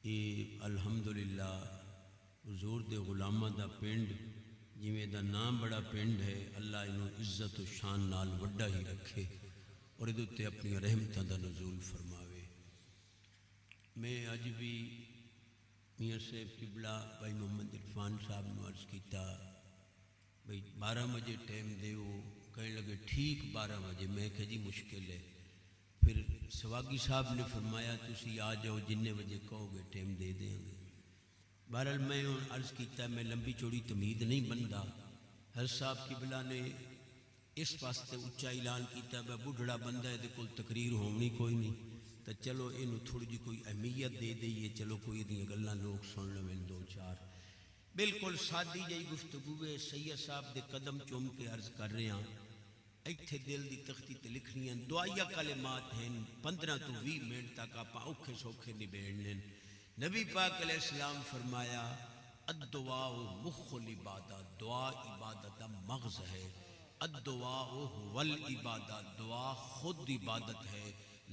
یہ الحمدللہ حضور دے غلامہ دا پنڈ جویں دا نام بڑا پنڈ ہے، اللہ انہوں عزت و شان نال وڈا ہی رکھے اور ادھے تے اپنی رحمتاں دا نزول فرماوے۔ میں اج بھی میاں صاحب قبلہ بھائی محمد عرفان صاحب نے عرض کیتا بھئی 12 بجے ٹائم دے، وہ کہنے لگے ٹھیک 12 بجے، میں کہا جی مشکل ہے۔ پھر سواگی صاحب نے فرمایا تسی آ جاؤ، جننے بجے کہو گے ٹائم دے دیں گے۔ بہرحال میں عرض کیتا میں لمبی چوڑی تمید نہیں بندا۔ حضرت صاحب قبلہ نے اس واسطے اچھا اعلان کیتا میں بڑھڑا بندہ ہے، کول تقریر ہونی کوئی نہیں، تو چلو اینو تھوڑی جی کوئی اہمیت دے دئیے، چلو کوئی دیاں گلاں لوگ سن لویں دو چار۔ بالکل سادی جئی گفتگو ہے، سید صاحب دے قدم چوم کے عرض کر رہے ہیں، ایتھے دل دی تختی تے لکھنی ہیں، دعائیہ کلمات ہیں، 15 تو 20 منٹ تک آپ اوکھے سوکھے نبیڑنے۔ نبی پاک علیہ السلام فرمایا الدعاء مخ العبادت، دعا عبادت دا مغز ہے، الدعاء هو العبادت، دعا خود عبادت ہے،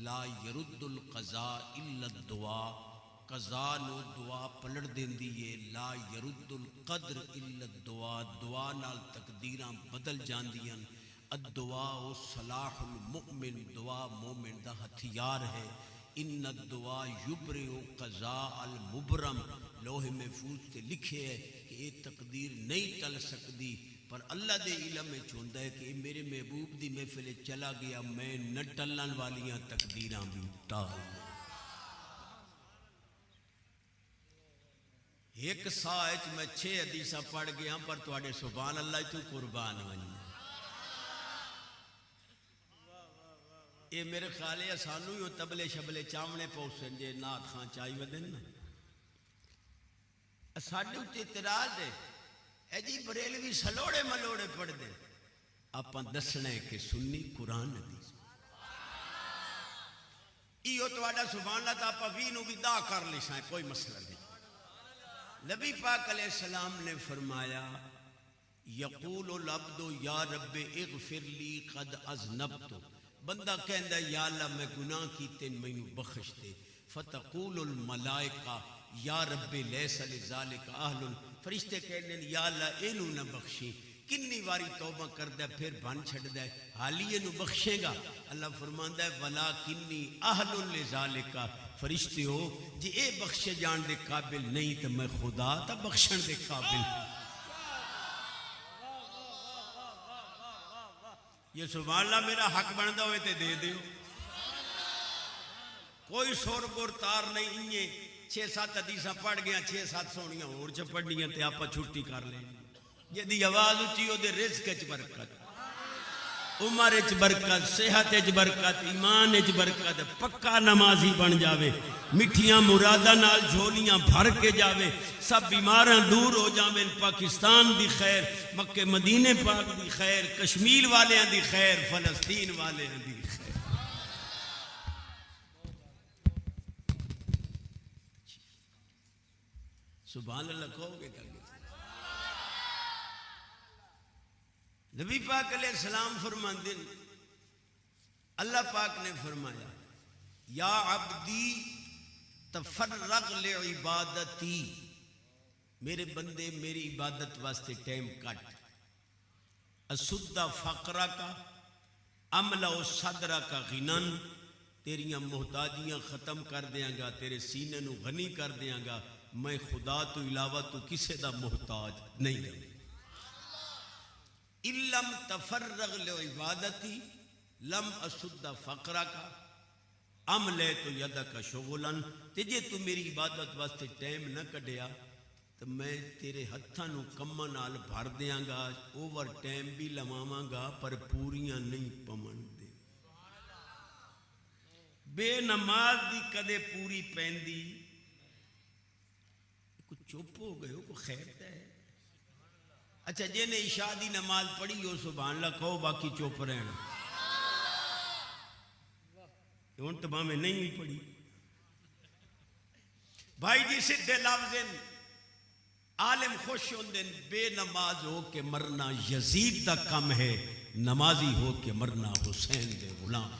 لا يرد القضاء الا الدعاء، قضاء نو دعا پلٹ دین دیئے، لا يرد القدر الا الدعاء، دعا نال تقدیراں بدل جان دیاں، الدعاء صلاح المؤمن، دعا مومن دا ہتھیار ہے، ان الدعاء یبرئ قضاء المبرم، لوح محفوظ تے لکھے ہے کہ یہ تقدیر نہیں ٹل سکتی، پر اللہ دے علم میں چوندا ہے کہ میرے محبوب دی محفل چلا گیا، میں نہ ٹلن والیاں تقدیراں بھی ٹال۔ ایک ساعت میں 6 حدیثاں پڑھ گیا پر تواڈے سبحان اللہ تو قربان ونی۔ یہ میرے خیال ہے سانو ہی تبلے شبلے چامنے پوسن جے نات خان چاہی ودن نا ساڈے تے اعتراض ہے، اے جی بریلوی سلوڑے ملوڑے پڑھ دے، آپاں دسنا ہے کہ سنی قرآن حدیث ایو تواڈا سبحان اللہ تا آپاں 20 نو بھی دا کر لیساں، کوئی مسئلہ نہیں۔ نبی پاک علیہ السلام نے فرمایا یقول العبد یا رب اغفر لی قد اذنبت، بندہ کہندا یا اللہ میں گناہ کیتے مینوں بخش دے، فتقول الملائکہ یا رب لیس لذالک اہل، فرشتے کہندے یا اللہ اینو نہ بخشی، کنی واری توبہ کردا پھر بن چھڑدا ہے، حالی اینو بخشے گا؟ اللہ فرماندا ہے ولکنی اہل لذالک، فرشتے ہو جی اے بخشے جان دے قابل نہیں تو میں خدا تا بخشن دے قابل۔ یہ سبحان اللہ میرا حق بندا ہوئے تے دے دیو، کوئی سور گور تار نہیں، انہیں 6-7 حدیثاں پڑھ گیا، 6-7 سونیاں اور چ پڑھنیاں تے آپا چھٹی کر لیں، جدی آواز اچھی ہو دے رزق اچ برکت، عمر اچ برکت، صحت اچ برکت، ایمان اچ برکت، پکا نمازی بن جاوے، مٹھیاں مرادہ نال جھولیاں بھر کے جاوے، سب بیماراں دور ہو جاویں، پاکستان دی خیر، مکہ مدینے پاک دی خیر، کشمیر والیاں دی خیر، فلسطین والیاں دی خیر۔ سبحان اللہ کہو گے کہ نبی پاک علیہ السلام فرماندے اللہ پاک نے فرمایا یا عبدی تفرغ لعبادتی، میرے بندے میری عبادت واسطے ٹائم کٹ، اسد فقرہ کا املا صدرہ کا غنن، تیریاں محتاجیاں ختم کر دیاں گا، تیرے سینے نو غنی کر دیاں گا، میں خدا تو علاوہ تو کسے دا محتاج نہیں رہوں۔ لم تفرغ لعبادتی لم اسد فقرہ کا ام لے تو یدہ کا شغلن، تجھے تو میری عبادت واسطے ٹائم نہ کڈیا تو میں تیرے ہتھاں نو کماں نال بھر دیاں گا، اوور ٹائم بھی لواواں گا پر پوریاں نہیں پمن دے۔ بے نماز دی کدے پوری پیندی، کچھ چپ ہو گئے ہو کو خیر ہے؟ اچھا جی نے عشاء دی نماز پڑھی ہو سبحان اللہ کہو، باقی چپ رہنا، ہن تو میں نہیں بھی پڑھی۔ بھائی جی سدھے لفظ عالم خوش ہوندے، بے نماز ہو کے مرنا یزید دا کم ہے، نمازی ہو کے مرنا حسین دے غلام۔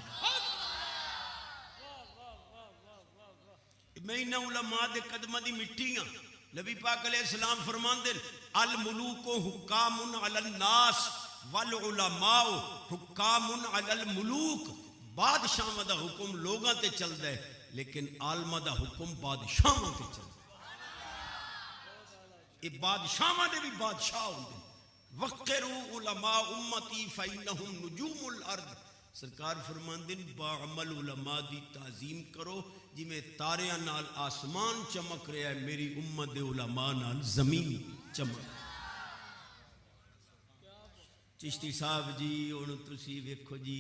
میں انہاں علماء دے قدمہ دی مٹی ہاں. نبی پاک علیہ السلام فرماندے الملوک حکام علی الناس والعلماء حکام علی الملوک. بادشاہاں دا حکم لوگاں تے چلدا ہے لیکن عالماں دا حکم بادشاہاں تے چلدا ہے. یہ بادشاہاں دے بھی بادشاہ ہوندے. وقروا علماء امتی فإنہم نجوم الارض. سرکار فرماندے باعمل علماء دی تعظیم کرو جی میں تاریاں نال آسمان چمک رہا ہے میری امت دے علماء نال زمین چمک. چشتی صاحب جی ہن تسی ویکھو جی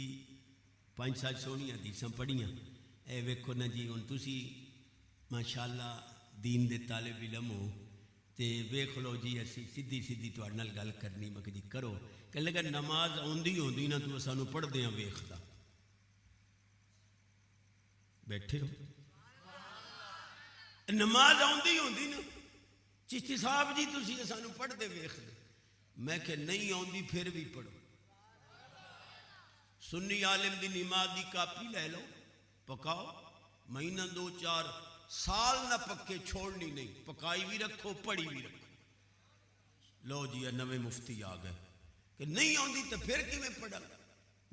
5-7 سونیاں حدیثاں پڑھیاں اے ویکھو نا جی ہن تسی ماشاءاللہ دین دے طالب علم ہو تے ویکھ لو جی اسی سیدھی سیدھی تہاڈے نال گل کرنی میں کہ جی کرو کہ لگا نماز آندی ہوندی نا تو سانو پڑھدیاں ویکھدا بیٹھے ہو. نماز آندی ہوندی نا چشتی صاحب جی تسی سانو پڑھدے ویکھدے. میں کہ نہیں آندی پھر بھی پڑھو. سنی عالم دی نماز دی کاپی لے لو پکاؤ مہینہ 2-4 سال نہ پکے چھوڑنی نہیں. پکائی بھی رکھو پڑھی بھی رکھو. لو جی نویں مفتی آ گئے کہ نہیں آندی تو پھر کیویں پڑھا.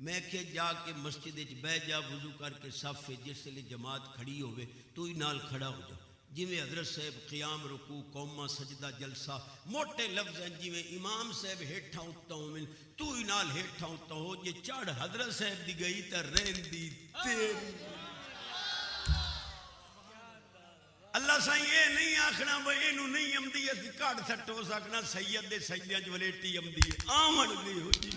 میں کہ جا کے مسجد وچ بہ جا وضو کر کے صف جس لئے جماعت کھڑی ہوئے تو ہی نال کھڑا ہو جا. جویں حضرت صاحب قیام رکوع قومہ سجدہ جلسہ موٹے لفظ ہیں جویں امام صاحب ہیٹھاں اُتاں ہوئے تو ہی نال ہیٹھاں اُتاں ہو. جے چڑھ حضرت صاحب دی گئی تے رہندی تیری. اللہ سائیں یہ نہیں آکھنا وہ اینو نہیں امدی اسی کاٹ سٹو سکنا سید دے سیدیاں جو ولیٹی امدی آمن دی ہو جی.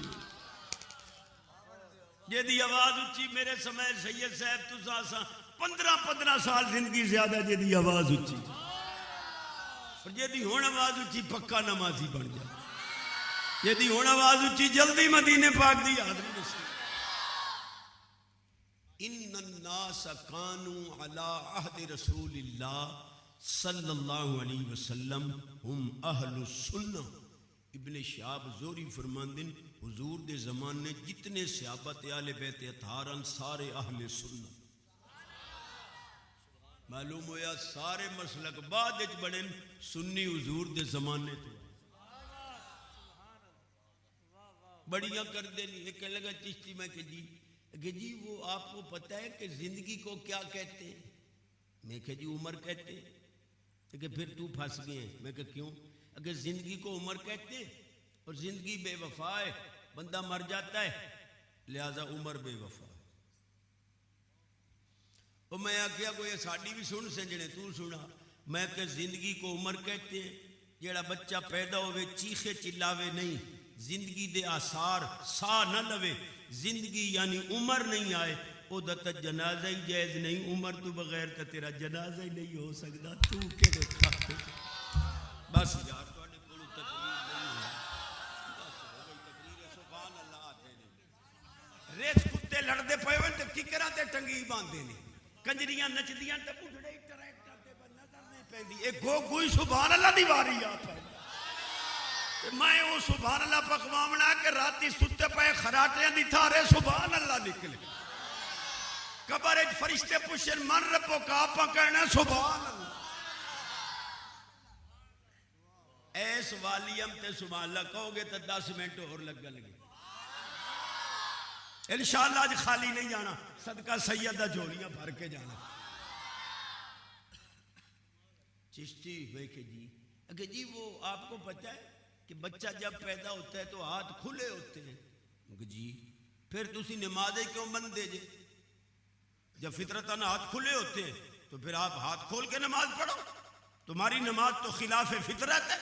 جے دی آواز اچھی میرے سمے سید صاحب تو ساسا 15 سال زندگی زیادہ جے دی آواز اچھی اور جے دی ہون آواز اچھی پکا نمازی بن جا. جے دی ہون آواز اچھی جلدی مدینے پاک دی حاضری نصیب. ان الناس کانوا علی عہد رسول اللہ صلی اللہ علیہ وسلم ہم اہل السنہ. ابن شہاب زوری فرماندن حضور دے زمانے جتنے صحابہ اہل بیت اطہار سارے اہل سنہ. معلوم ہویا سارے مسلک بعد اچ بڑے سنی حضور دے زمانے تو بڑیاں کر دینی. ایک لگا چشتی میں کہ جی وہ آپ کو پتہ ہے کہ زندگی کو کیا کہتے ہیں. میں کہ جی عمر کہتے ہیں. کہ پھر تو پھنس گئے ہیں. میں کہ کیوں. اگر زندگی کو عمر کہتے ہیں اور زندگی بے وفا ہے بندہ مر جاتا ہے لہذا عمر بے وفا. اور میں آکھیا کوئی ساڑی بھی سن سنجنے تو سنا. میں کہ زندگی کو عمر کہتے ہیں جیڑا بچہ پیدا ہوئے چیخے چلاوے نہیں زندگی دے آثار سا نہ لوے زندگی یعنی عمر نہیں آئے او دتا جنازہ ہی جائز نہیں. عمر تو بغیر تا تیرا جنازہ ہی نہیں ہو سکتا. تو کے دیکھا بس یار تواڈے کولوں تقریر نہیں ہے. بس ہو گئی تقریر. سبحان اللہ آتے نہیں ریس کتے لڑدے پئے ہوئے تے ککراں تے ٹنگی باندھے نے کنجریاں نچدیاں تے بڈھڑے ٹریکٹر تے نظر نہیں پیندی. اے گو گوئی سبحان اللہ دی واری آ پئی. میں وہ سبحان اللہ پکوامنا کہ راتی ستے پے خراٹیاں دی تھارے سبحان اللہ نکلے. قبر اچ فرشتے پوچھن من ربو کا آپا کہنا سبحان اللہ. ایس والیم تے سبحان اللہ کہو گے تو 10 منٹ اور لگا لگے. انشاءاللہ آج خالی نہیں جانا صدقہ سیدہ جوڑیاں بھر کے جانا. چشتی ہوئے کہ جی وہ آپ کو پتہ ہے کہ بچہ جب پیدا ہوتا ہے تو ہاتھ کھلے ہوتے ہیں. جی پھر تسی نمازیں کیوں بند دے جے. جب فطرتاً ہاتھ کھلے ہوتے ہیں تو پھر آپ ہاتھ کھول کے نماز پڑھو. تمہاری نماز تو خلاف فطرت ہے.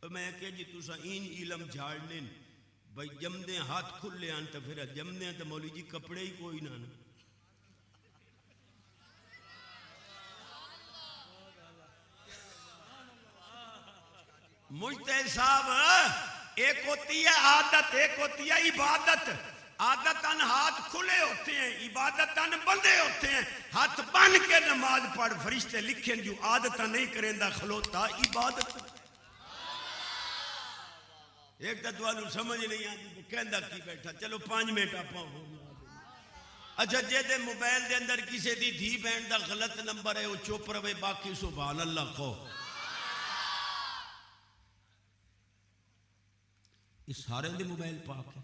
تو میں کہ جی تسا این علم جھاڑنے بھائی جمدے ہاتھ کھلے آن تو پھر جمدے ہیں تو مولی جی کپڑے ہی کوئی نہ. مجتہد صاحب ایک ہوتی ہے عادت ایک ہوتی ہے عبادت. عادتاً ہاتھ کھلے ہوتے ہیں عبادتاً بندے ہوتے ہیں. ہاتھ بن کے نماز پڑھ فرشتے لکھیں جو عادتاً نہیں کریں دا کھلوتا عبادت. ایک تو سمجھ نہیں آتی کہندہ کی بیٹھا چلو 5 منٹ آپ اچھا جے دے موبائل دے اندر کسی دی دھی بہن دا غلط نمبر ہے وہ چپ رہے باقی سبحان اللہ کو اس سارے دے موبائل پاک ہے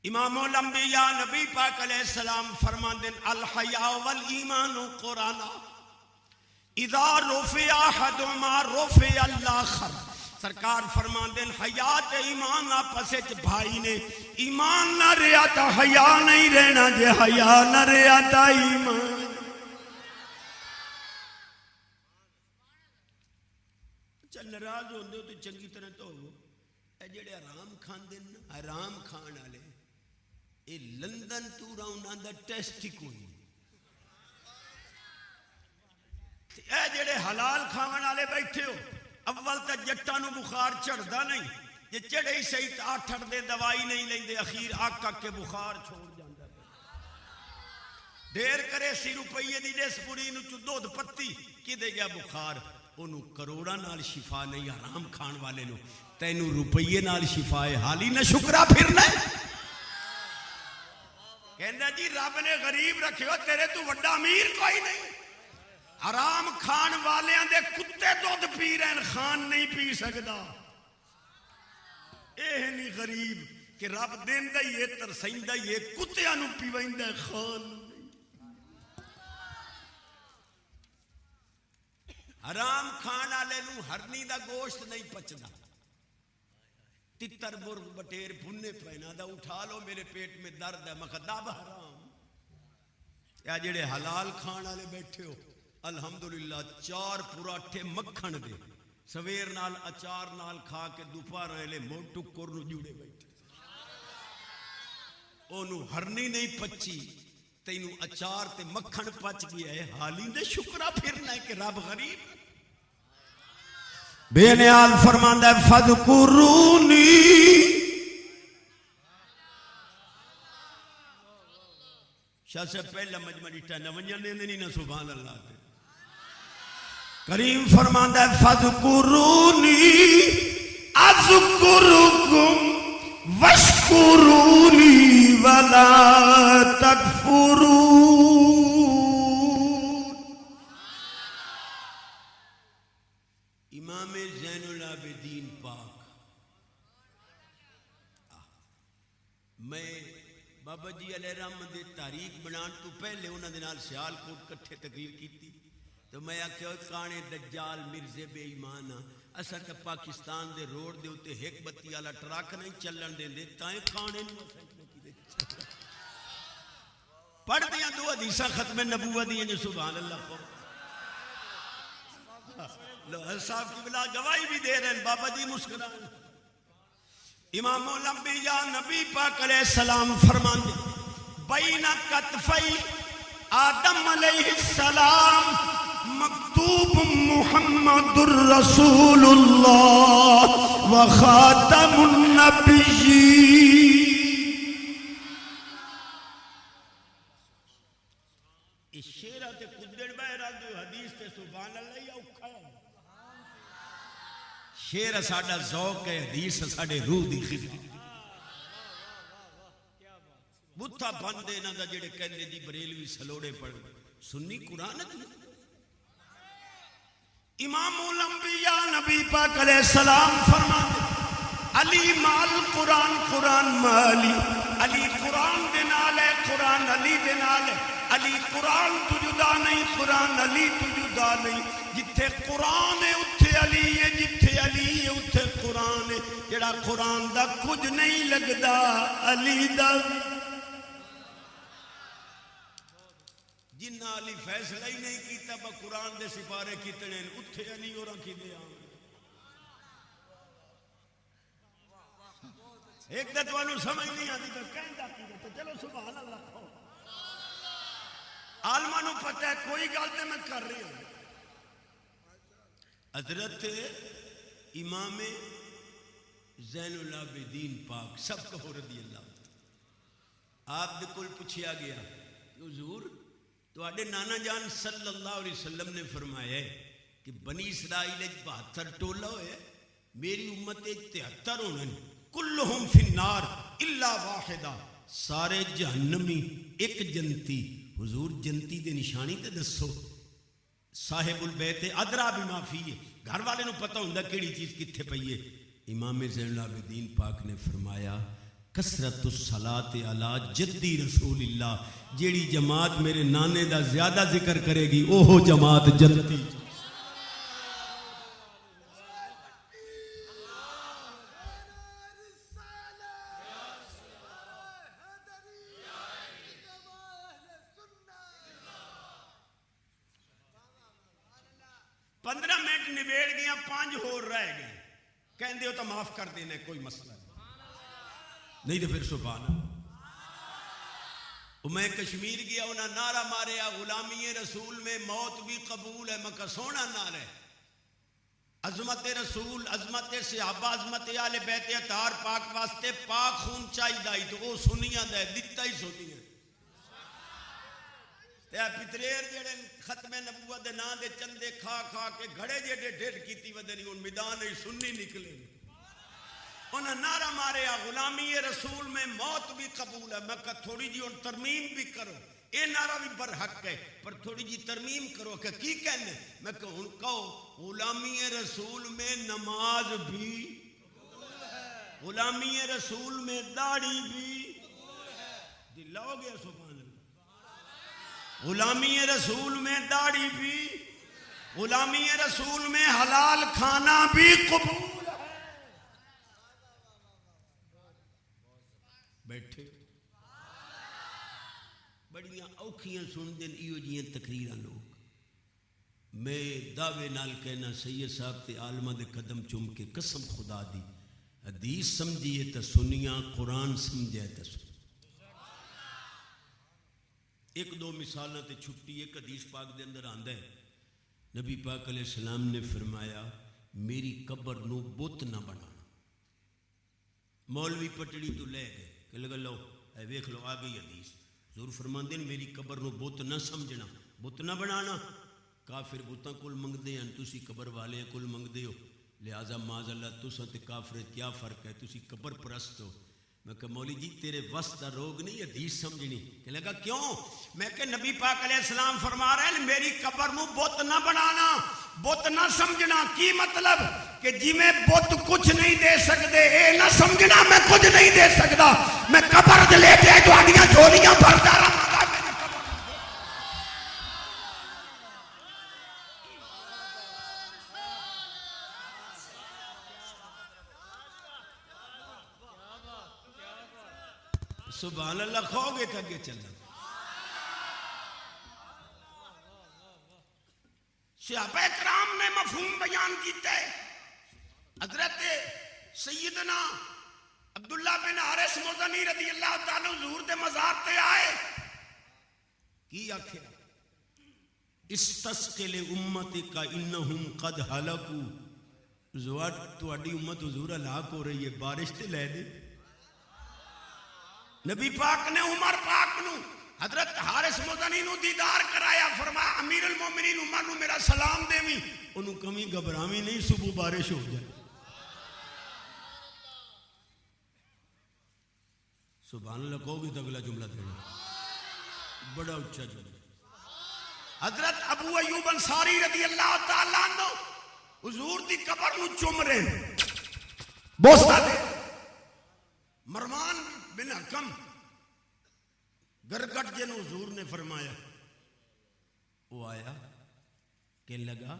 امام الانبیاء نبی پاک علیہ السلام فرمان دن الحیاء والایمان قرآن اذا رفع احدهما رفع الاخر سرکار فرمان دن حیات ایمان آپس بھائی نے ایمان نہ رہا تا حیاء نہیں رہنا جے حیاء نہ رہا تا ایمان چل ناراض ہوندے تو چنگی طرح تو ہو اے جڑے حرام کھان دن حرام کھان والے اے لندن تو راؤنڈ دا ٹیسٹ ہی کوئی اے جڑے حلال کھاون والے بیٹھے ہو اول تا جٹاں نو بخار چڑھدا نہیں جے چڑھے ہی صحیح تا 8 دے دوائی نہیں لیندے اخیر آک کے بخار چھوڑ جاندا ڈیر کرے 80 روپے دی ڈس پوری نو چ دودھ پتی کدے گیا بخار اونوں کروڑاں نال شفا نہیں حرام کھان والے نو تینوں روپیے نال شفا ہے حالی نہ شکرا پھرنا کہندا جی رب نے غریب رکھے ہو تیرے تو وڈا امیر کوئی نہیں حرام کھان والیاں دے کتے دودھ پی رہن خان نہیں پی سکدا اے نہیں غریب کہ رب دیندا ہی اے ترسیندا ہی اے کتیاں نو پیویندا خان حرام کھان والے نو ہرنی دا گوشت نہیں پچدا تتر برگ بٹیر بھنے پینا دا اٹھا لو میرے پیٹ میں درد ہے مقدب حرام یا جڑے حلال کھان والے بیٹھے ہو الحمدللہ 4 پراٹھے مکھن دے سویر نال اچار نال کھا کے دوپہر ویلے موٹ ٹکر نو جوڑے بیٹھے اونوں ہرنی نہیں پچی تینوں اچار تے مکھن پچ گیا ہے حالی دے شکرا پھرنا ہے کہ رب غریب بے نیال فرماندا ہے فذکرونی شاہ سے پہلا مجمع ڈیٹا نونجن دے نہیں نہ سبحان اللہ دے کریم فرماندا ہے فذکرونی اذکرکم واشکرونی ولا تکفرون امام زین العابدین پاک میں بابا جی علیہ رحمت دے تاریخ بنان تو پہلے انہاں دے نال سیال کوٹ کٹھے تقریر کیتی تو میں آکھیا کانے دجال مرزے بے ایمان اسا تے پاکستان دے روڈ دے اوتے ایک بتی والا ٹرک نہیں چلن دیندے تائیں کانے پڑھ دیاں 2 حدیثاں ختم نبوت دیاں جو سبحان اللہ کو لوہر صاحب کی بلا گواہی بھی دے رہے ہیں بابا جی مسکرائیں امام الانبیاء نبی پاک علیہ السلام فرمان دے بین کتفی آدم علیہ السلام مکتوب محمد الرسول اللہ وخاتم النبیین اس شیرہ تے کدڑ بہرہ دو حدیث تے سبحان اللہ یا اکھا ہے شیر ساڑا ذوق ہے حدیث ساڑے روح دی خدمت بُتھا بندے نہ دا جڑے کہندے جی بریلوی سلوڑے پڑھ سنی قرآن امام الانبیاء نبی پاک علیہ السلام فرماتے علی مال قرآن قرآن مالی علی قرآن دنال ہے قرآن علی دنال ہے علی قرآن تو جدا نہیں قرآن علی تو جدا نہیں جتھے قرآن ہے اتھے علی ہے جتھے علی ہے اتھے قرآن ہے جڑا قرآن دا کچھ نہیں لگدا علی دا جنہ علی فیصلہ ہی نہیں کیتا با قرآن دے سپارے کتنے اتھے علی اور رکھی دے ایک دتوانو سمجھ نہیں آتی تو کہندہ کی تو چلو سبحان اللہ کھو عالمانو پتہ ہے کوئی گالتے میں کر رہی ہوں حضرت امام زین العابدین پاک سب کہو رضی اللہ آپ دے کل پوچھیا گیا حضور تو آڈے نانا جان صلی اللہ علیہ وسلم نے فرمایا ہے کہ بنی اسرائیل 72 ٹولہ ہوئے میری امت 73 ہونے کلہم فی النار الا واحدہ، سارے جہنمی ایک جنتی۔ حضور جنتی دے نشانی تے دسو۔ صاحب البیت ادرا بما فیہ، گھر والے نو پتہ ہوندا کیڑی چیز کتھے پئی ہے۔ امام زین العابدین پاک نے فرمایا کثرت الصلاۃ علی جدی رسول اللہ، جیڑی جماعت میرے نانے دا زیادہ ذکر کرے گی اوہو جماعت جنتی۔ پندرہ منٹ نبیڑ گیا، 5 ہور رہ گئے، کہندے ہو تو معاف کر دینا، کوئی مسئلہ نہیں تو پھر سبحان اللہ۔ میں کشمیر گیا، انہاں نعرہ ماریا غلامی رسول میں موت بھی قبول ہے۔ میں کہا سونا نعرہ ہے، عظمت رسول، عظمت صحابہ، عظمت اہل بیت اطہار پاک واسطے پاک خون چاہیے، تو وہ سنیاں دے دتا ہی سنیاں تے پتریر جڑے ختم نبوت دے نام دے چندے کھا کھا کے گھڑے جڑے ڈھیر کیتی ودے نہیں، ان میدان ہی سنی نکلے۔ انہاں نعرہ ماریا غلامی رسول میں موت بھی قبول ہے۔ میں کہا تھوڑی جی ان ترمیم بھی کرو، اے نعرہ بھی برحق ہے پر تھوڑی جی ترمیم کرو کہ کی کہنے۔ میں کہا ان کہو غلامی رسول میں نماز بھی، غلامی رسول میں داڑھی بھی، دل ہو گیا سبحان اللہ۔ غلامی رسول میں داڑھی بھی، غلامی رسول میں حلال کھانا بھی قبول ہے۔ بیٹھے بڑیاں اوکھیاں سن دن ایو جیاں تقریراں لوگ۔ میں دعوے نال کہنا سید صاحب تے عالمہ دے قدم چوم کے قسم خدا دی، حدیث سمجھیے تا سنیاں، قرآن سمجھے تا سنیاں۔ ایک دو مثالوں تے چھٹی، ایک حدیث پاک دے اندر آندہ ہے، نبی پاک علیہ السلام نے فرمایا میری قبر نو بت نہ بنانا۔ مولوی پٹڑی تو لے گئے کہ لگا لو اے ویکھ لو آ گئی حدیث، حضور فرماندے میری قبر نو بت نہ سمجھنا، بت نہ بنانا۔ کافر بتاں کل منگدے ہیں، تسی قبر والے کل منگدے ہو، لہذا معاذ اللہ تساں تے کافر کیا فرق ہے، تسی قبر پرست ہو۔ میں کہا مولی جی تیرے وسط دا روگ نہیں حدیث سمجھنی۔ کہ لگا کیوں؟ میں کہ نبی پاک علیہ السلام فرما رہے ہیں میری قبر نو بت نہ بنانا، بت نہ سمجھنا۔ کی مطلب کہ جی میں بت کچھ نہیں دے سکتے، اے نہ سمجھنا میں کچھ نہیں دے سکتا، میں قبر دے لے کے تو آڈیاں جھولیاں بھردا رہا۔ سبحان اللہ، کھو گے تو آگے چلنا۔ صحابہ کرام نے مفہوم بیان کیتا ہے۔ حضرت سیدنا عبداللہ بن حارث مزنی رضی اللہ تعالیٰ حضور دے مزار تے آئے، کی آکھے استسقل امتک انہم قد ہلکو، حضور تواڈی امت حضور ہلاک ہو رہی ہے، بارش تے لے دے۔ نبی پاک نے عمر پاک نو حضرت حارث مدنی نو دیدار کرایا، فرمایا امیر المومنین عمر نو میرا سلام دیویں، انہوں کمی گھبراویں نہیں، صبح بارش ہو جائے۔ سبحان اللہ کہو گے تو اگلا جملہ دینا بڑا اچھا جملہ۔ حضرت ابو ایوب انصاری رضی اللہ تعالیٰ عنہ حضور دی قبر نو چوم رہے ہیں، بوسہ دے۔ مروان بن حکم گرگٹ جن حضور نے فرمایا، وہ آیا کہ لگا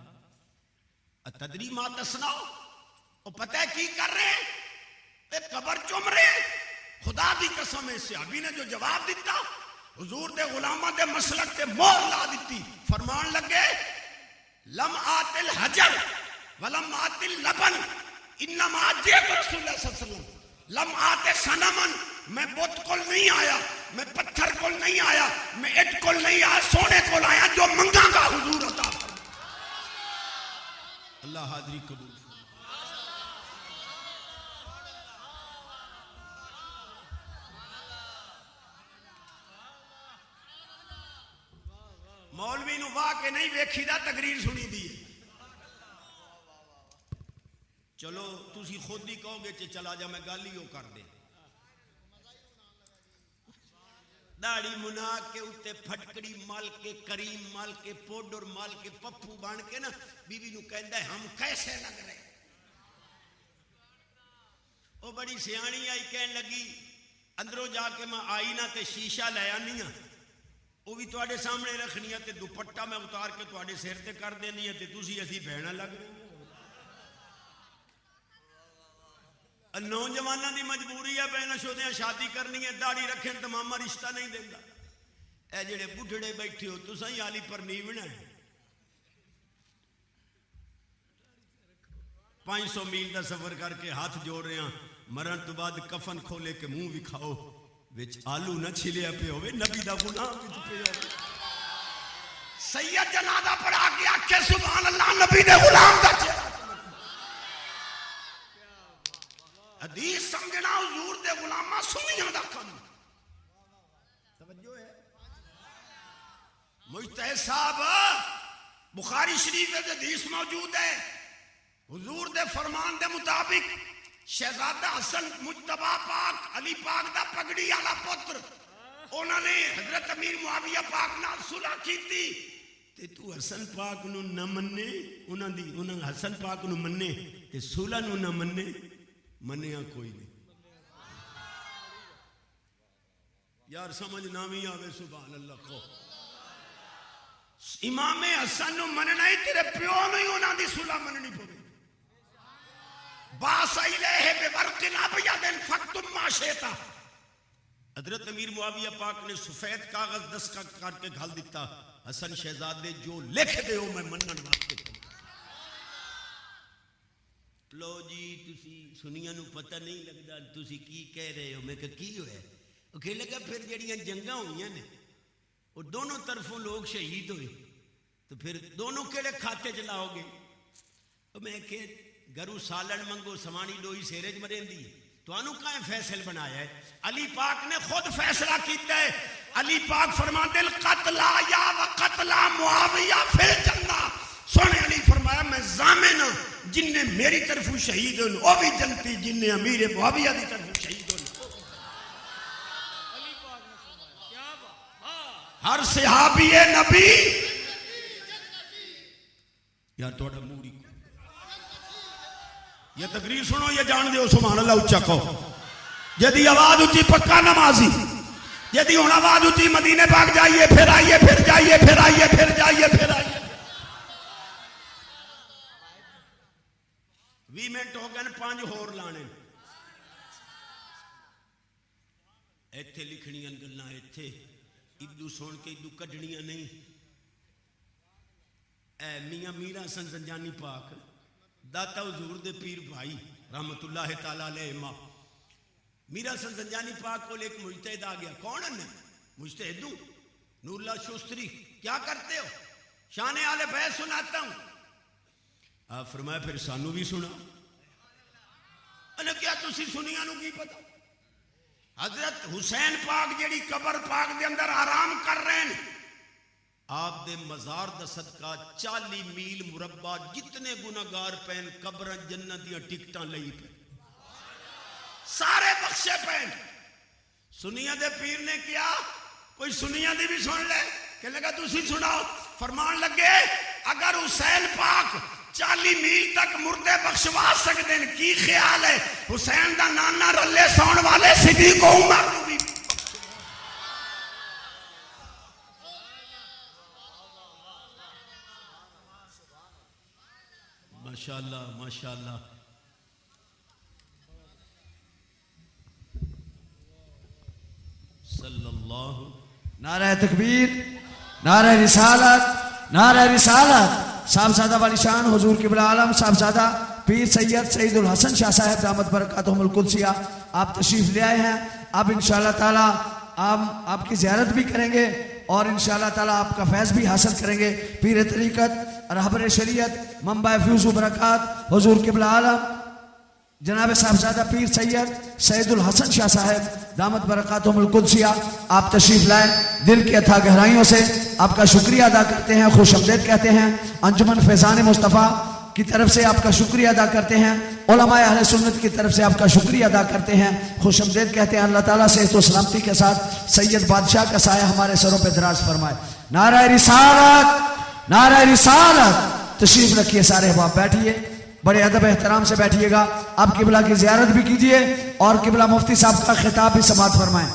اتدری ما تسناؤ، وہ پتہ ہے کی کر رہے ہیں، ایک قبر چوم رہے ہیں۔ خدا دی قسم ہے صحابی نے جو جواب دیتا، حضور دے غلامہ دے مسلک تے مہر لا دیتی، فرمان لگے لم آت الحجر ولم آت اللبن انما جئت رسول اللہ صلی اللہ علیہ وسلم، لم آتے سنمن، میں بت کول نہیں آیا، میں پتھر کول نہیں آیا، میں اٹ کول نہیں آیا، سونے کول آیا، جو منگا گا حضور عطا فرمائے۔ اللہ حاضری قبول۔ مولوی نو واہ کے نہیں ویکھی دا تقریر سنی دی۔ چلو تسی خود ہی کہو گے چلا جا میں گل ہی وہ کر دے داڑھی منا کے اتے پھٹکڑی مال کے کریم مال کے پوڈر مال کے پپو بان کے نا بی بی نو کہندا ہے ہم کیسے لگ رہے وہ بڑی سیانی آئی کہن لگی اندروں جا کے میں آئینہ تے شیشہ لے آنی ہاں وہ بھی تواڈے سامنے رکھنی ہے تے دوپٹہ میں اتار کے تواڈے سر تے کر دینی ہے تے تسی اسی بہنا لگ رہے نوجوانوں دی مجبوری ہے بہنا شودیاں شادی کرنی ہے داڑھی رکھیں تو ماما رشتہ نہیں دینا اے جڑے بڈھڑے بیٹھے ہو تساں ہی آلی پر نیونا ہے 500 میل دا سفر کر کے ہاتھ جوڑ رہے ہیں مرن تو بعد کفن کھولے کے منہ بھی کھاؤ وچ آلو نہ چھلیا پہ ہوئے نبی دا غلام وچ پہ ہوئے سید جنازہ پڑھا کے آکھے سبحان اللہ نبی دے غلام دا چہرہ حدیث سمجھنا حضور دے غلامہ سنیاں دا کم توجہ ہے مجتہد صاحب بخاری شریف میں حدیث موجود ہے حضور دے فرمان دے مطابق شہزادہ حسن مجتبی پاک علی پاک دا پگڑی والا پتر انہوں نے حضرت امیر معاویہ پاک نال صلح کیتی تے تو حسن پاک نو نہ مننے انہاں حسن پاک نو مننے تے صلح نو نہ مننے منیا کوئی نہیں یار سمجھ نامی آوے سبحان اللہ کو امام حسن نو مننا ہی تیرے پیو نہیں ہونا دی صلح مننی پڑے باس الیہ بورقن ابیض فاکتب ما شئت حضرت امیر معاویہ پاک نے سفید کاغذ دستخط کر کے گھال دیتا حسن شہزادے جو لکھ دے ہو میں منن واسطے لو جی تسی سنیاں نو پتہ نہیں لگدا تسی کی کہہ رہے ہو میں کہ کی ہوئے وہ کہنے لگا پھر جڑیاں جنگاں ہوئیاں نے وہ دونوں طرفوں لوگ شہید ہوئے تو پھر دونوں کیڑے کھاتے چلاؤ گے میں کہ گرو سالن منگو سمانی ڈوئی سیرج مرین دی تو انہوں کہیں فیصل بنایا ہے علی پاک نے خود فیصلہ کیتا ہے علی پاک فرماتے القتلہ یا وقتلہ معاویہ فی الجنہ سونے علی فرمایا میں ضامن جن نے میری طرف شہید ہوں وہ بھی جنتی جن نے امیر معاویہ دی طرف شہید ہوں ہر صحابی نبی یا توڑا موری یہ تقریر سنو یہ جان دے سبحان اللہ اچھا کہو جدی آواز اچھی پکا نمازی جدی ہون آواز اچھی مدینے پاک جائیے پھر آئیے پھر جائیے پھر آئیے پھر جائیے پھر آئیے 20 منٹ ہو گئے 5 ہور لانے ایتھے لکھنیاں گلنا ایتھے ادو سن کے ادو کڈنیاں نہیں اے میاں میرا حسن زنجانی پاک داتا حضور دے پیر بھائی رحمت اللہ تعالیٰ علیہ ماں میرا حسن زنجانی پاک کو ایک مجتہد آ گیا کون ہے مجتہد ہوں نور اللہ شوستری کیا کرتے ہو شان آل بیت سناتا ہوں آپ فرمایا پھر سانو بھی سنا انہیں کیا تسی سنیاں نو کی پتا حضرت حسین پاک جیڑی قبر پاک دے اندر آرام کر رہے ہیں آپ دے مزار دا صدقہ 40 میل مربع جتنے گناہگار پین قبر جنت یا ٹکٹاں لئی پہ سارے بخشے پین سنیاں دے پیر نے کیا کوئی سنیاں دی بھی سن لے کہ لگا تسی سناؤ فرمان لگے اگر حسین پاک 40 میل تک مردے بخشوا سکتے ہیں کی خیال ہے حسین دا نانا رلے سون والے صدیق و عمر بھی ماشاءاللہ ماشاءاللہ صلی اللہ نعرہ تکبیر نعرہ رسالت نعرہ رسالت صاحبزادہ والی شان حضور قبلہ عالم صاحبزادہ پیر سید سعید الحسن شاہ صاحب دامت برکاتہم القدسیہ آپ تشریف لے آئے ہیں آپ انشاءاللہ تعالی آپ کی زیارت بھی کریں گے اور انشاءاللہ تعالی آپ کا فیض بھی حاصل کریں گے پیر طریقت رہبر شریعت منبع فیض و برکات حضور قبلہ عالم جناب صاحبزادہ پیر سید سعید الحسن شاہ صاحب دامت برکاتہم القدسیہ آپ تشریف لائیں دل کی اتھا گہرائیوں سے آپ کا شکریہ ادا کرتے ہیں خوش آمدید کہتے ہیں انجمن فیضان مصطفیٰ کی طرف سے آپ کا شکریہ ادا کرتے ہیں، علماء اہل سنت کی طرف سے آپ کا شکریہ ادا کرتے ہیں، خوش آمدید کہتے ہیں۔ اللہ تعالیٰ صحت و سلامتی کے ساتھ سید بادشاہ کا سایہ ہمارے سروں پہ دراز فرمائے۔ نعرہ رسالت، نعرہ رسالت۔ تشریف رکھیے سارے احباب، بیٹھیے، بڑے ادب احترام سے بیٹھیے گا۔ آپ قبلہ کی زیارت بھی کیجئے اور قبلہ مفتی صاحب کا خطاب بھی سماعت فرمائیں۔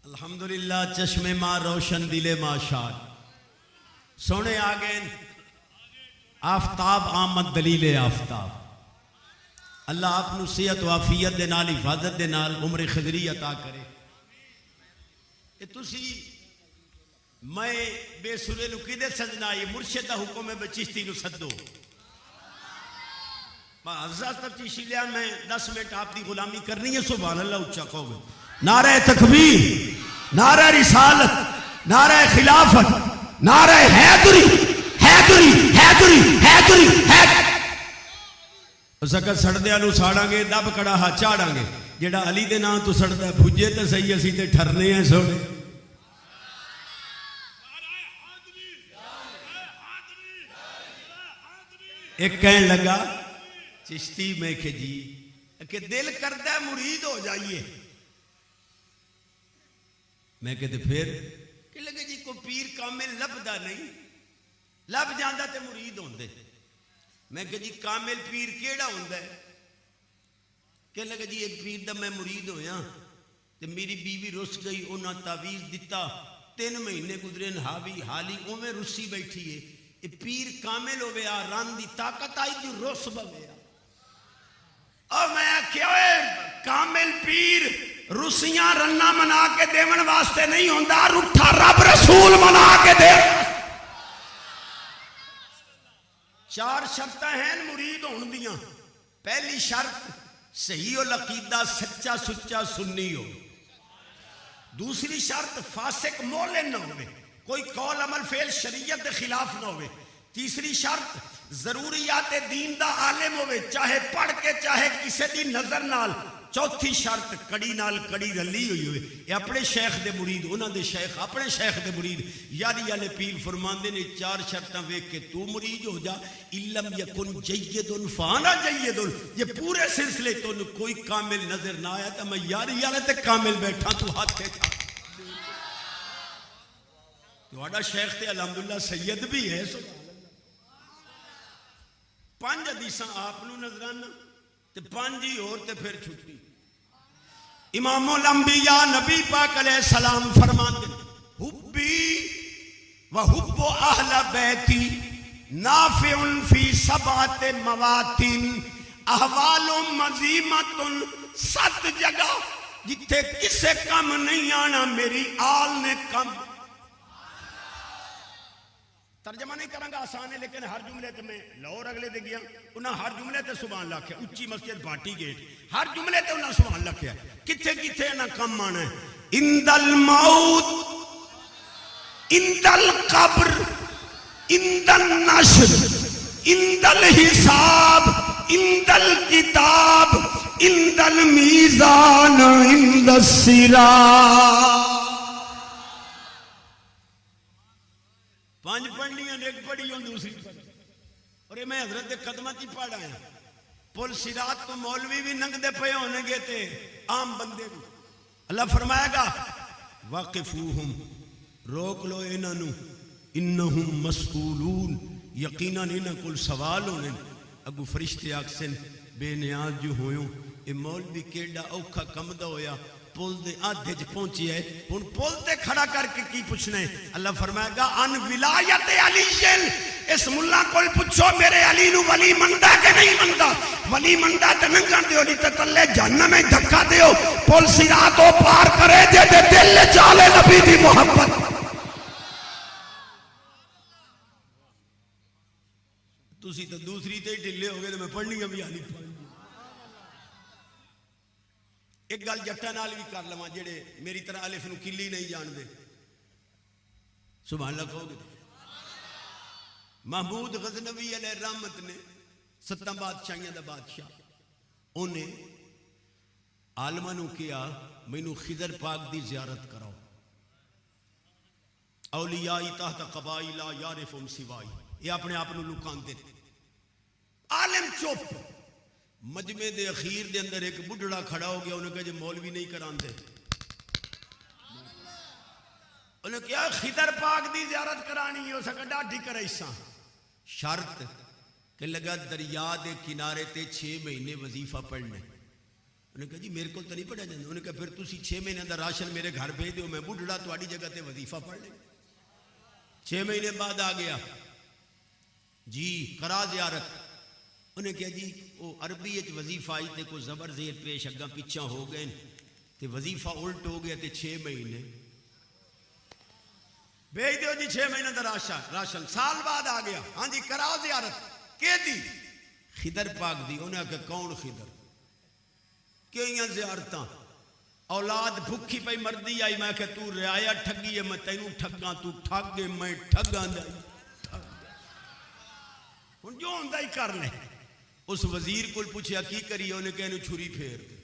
الحمدللہ چشم ماں روشن دل ماں شاد، سونے آگے آفتاب آمد دلیل آفتاب۔ اللہ آپ نو صحت و عافیت دے نال، حفاظت دے نال عمر خضری عطا کرے۔ اے تسی میں بے سرے نو کدے سجنا، یہ مرشد دا حکم ہے بچشتی نو سدو۔ حضرت تب چیشی لیا میں 10 منٹ آپ دی غلامی کرنی ہے، سبحان اللہ اچھا کہو گے۔ نعرہ تکبیر، نعرہ رسالت، نعرہ خلافت، نعرہ حیدری، حیدری، حیدری، حیدری، حیدری۔ اس اگر سڑدے آلو ساڑاں گے، دب کڑا ہاں چاڑاں گے، جیڑا علی دے نام تو سڑدہ ہے بھجے تے صحیح اسی تے ٹھرنے ہیں سوڑے۔ ایک کہنے لگا چشتی میں کہ جی کہ دل کرتا ہے مرید ہو جائیے۔ میں کہتے پھر کہ لگے جی کو پیر کامل لبدا نہیں، لب جاندہ تے مرید ہوندے۔ میں کہ جی کامل پیر کیڑا ہوندہ ہے؟ کہ لگے جی ایک پیر دا میں مرید ہویا تے میری بیوی رس گئی، انہاں تعویذ دیتا، 3 مہینے گزرے حاوی حالی اویں رسی بیٹھی ہے۔ یہ پیر کامل ہوئے آ ران دی طاقت آئی جو رس بگیا۔ اور میں کیا کامل پیر روسیاں رنہ منا کے دیون واسطے نہیں ہوندہ، رٹھا رب رسول منا کے دے۔ 4 شرطیں ہیں مرید ہون دیاں۔ پہلی شرط صحیح العقیدہ، سچا سچا سنی ہو۔ دوسری شرط فاسق مولن نہ ہوئے، کوئی قول عمل فعل شریعت کے خلاف نہ ہوئے۔ تیسری شرط ضروریات دین دا عالم ہوئے، چاہے پڑھ کے چاہے کسی دی نظر نال۔ چوتھی شرط کڑی نال کڑی رلی ہوئی ہوئے، یہ اپنے شیخ دے مرید، انہاں دے شیخ اپنے شیخ دے مرید۔ یاری والے پیر فرماندے نے 4 شرطاں ویکھ کے تو مرید ہو جا۔ علم یکن جید فانا جید، یہ پورے سلسلے تو کوئی کامل نظر نہ آیا تو میں یاری والے تے کامل بیٹھا، تو ہاتھ تے تھا۔ تہاڈا شیخ تے الحمدللہ سید بھی ہے۔ 5 حدیثاں آپ نو نظرانہ تے 5 ہی اور تے پھر چھٹی۔ امام الانبیاء نبی پاک علیہ السلام فرماتے ہیں حبی و حب اہل بیتی نافع فی 7 مواتن احوال مزیمت 7 جگہ جتھے کسے کم نہیں آنا میری آل نے کم۔ ترجمہ نہیں کروں گا، آسان ہے، لیکن ہر جملے تے میں لاہور اگلے دے گیا، انہاں ہر جملے تے سبحان اللہ کیا، اچھی مسجد بھاٹی گیٹ، ہر جملے تے انہاں سبحان اللہ کیا، کتھے کتھے انہاں کم آنا ہے۔ اند الموت، اند القبر، اند النشر، اند الحساب، اند الکتاب، اند المیزان، اند الصراط۔ 5 پڑھنیاں، ایک پڑھی ہوں دوسری پڑھی، اور یہ میں حضرت قدمت ہی پڑھ آیا۔ پل صراط تو مولوی بھی ننگ دے پے ہونے گے تھے، عام بندے بھی۔ اللہ فرمائے گا واقفوہم، روک لو انہوں، انہم مسئولون، یقیناً انہوں کل سوال ہونے۔ اگو فرشتے آکسن بے نیاز جو ہویوں، اے مولوی کیڑا اوکھا کمدہ ہویا، پول دے آدھے جو پہنچی ہے، ان پول تے کھڑا کر کے کی پوچھنے۔ اللہ فرمائے گا ان ولایت علی جن، اس ملہ کو پوچھو میرے علی نو ولی مندہ کہ نہیں مندہ؟ ولی مندہ تے ننگن دیو، لی تے تلے جہنم میں دھکا دیو، پول صراطو پار کرے جے دے دل چالے نبی دی محبت۔ تسی تو دوسری تے ہی ڈھلے ہو گئے تو میں پڑھنی بھی آنی پڑھنی۔ ایک گل جٹا نال بھی کر لواں جڑے میری طرح الف نو کلی نہیں جان دے، سبحان اللہ کہو گے؟ محمود غزنوی علیہ رحمت نے 7 بادشاہیاں دا بادشاہ، انہیں عالماں نو کیا مینوں خضر پاک دی زیارت کراؤ، اولیائی تحت قبائی لا یعرفہم سوائی، یہ اپنے آپ نو لکان دے۔ عالم چپ، مجمع دے اخیر دے اندر ایک بڑھڑا کھڑا ہو گیا، انہوں نے کہا جی مولوی نہیں کران دے، انہوں نے کہا خضر پاک دی زیارت کرانی ہے، اسا کہا ڈاڈھی کرے اساں، شرط کہ لگا دریا دے کنارے تے 6 مہینے وظیفہ پڑھنے۔ انہوں نے کہا جی میرے کو تو نہیں پڑھا جاتا، انہوں نے کہا پھر تسی 6 مہینے دا راشن میرے گھر بھیج دیو، میں بڑھڑا تواڈی جگہ تے وظیفہ پڑھ لیں۔ 6 مہینے بعد آ گیا جی کرا زیارت، انہیں کہا جی وہ عربی وظیفہ آئی تے کوئی زبر زیر پیش اگاں پیچھا ہو گئے تے وظیفہ الٹ ہو گیا تے 6 مہینے بھیج دیو جی 6 مہینے دا راشن۔ سال بعد آ گیا، ہاں جی کراؤ زیارت، کہ دی خضر پاک دی، انہیں کہا کون خضر؟ کئیاں زیارتاں، اولاد بھوکی پئی مردی آئی، میں کہ تو رعایا ٹھگی ہے، میں تینوں ٹھگاں، تو ٹھگ ہے میں ٹھگاں دائی، ہن جو ہوندا ہی کر لے۔ اس وزیر کو پوچھیا کی کری، انہیں کہا انہوں چھری پھیر دے۔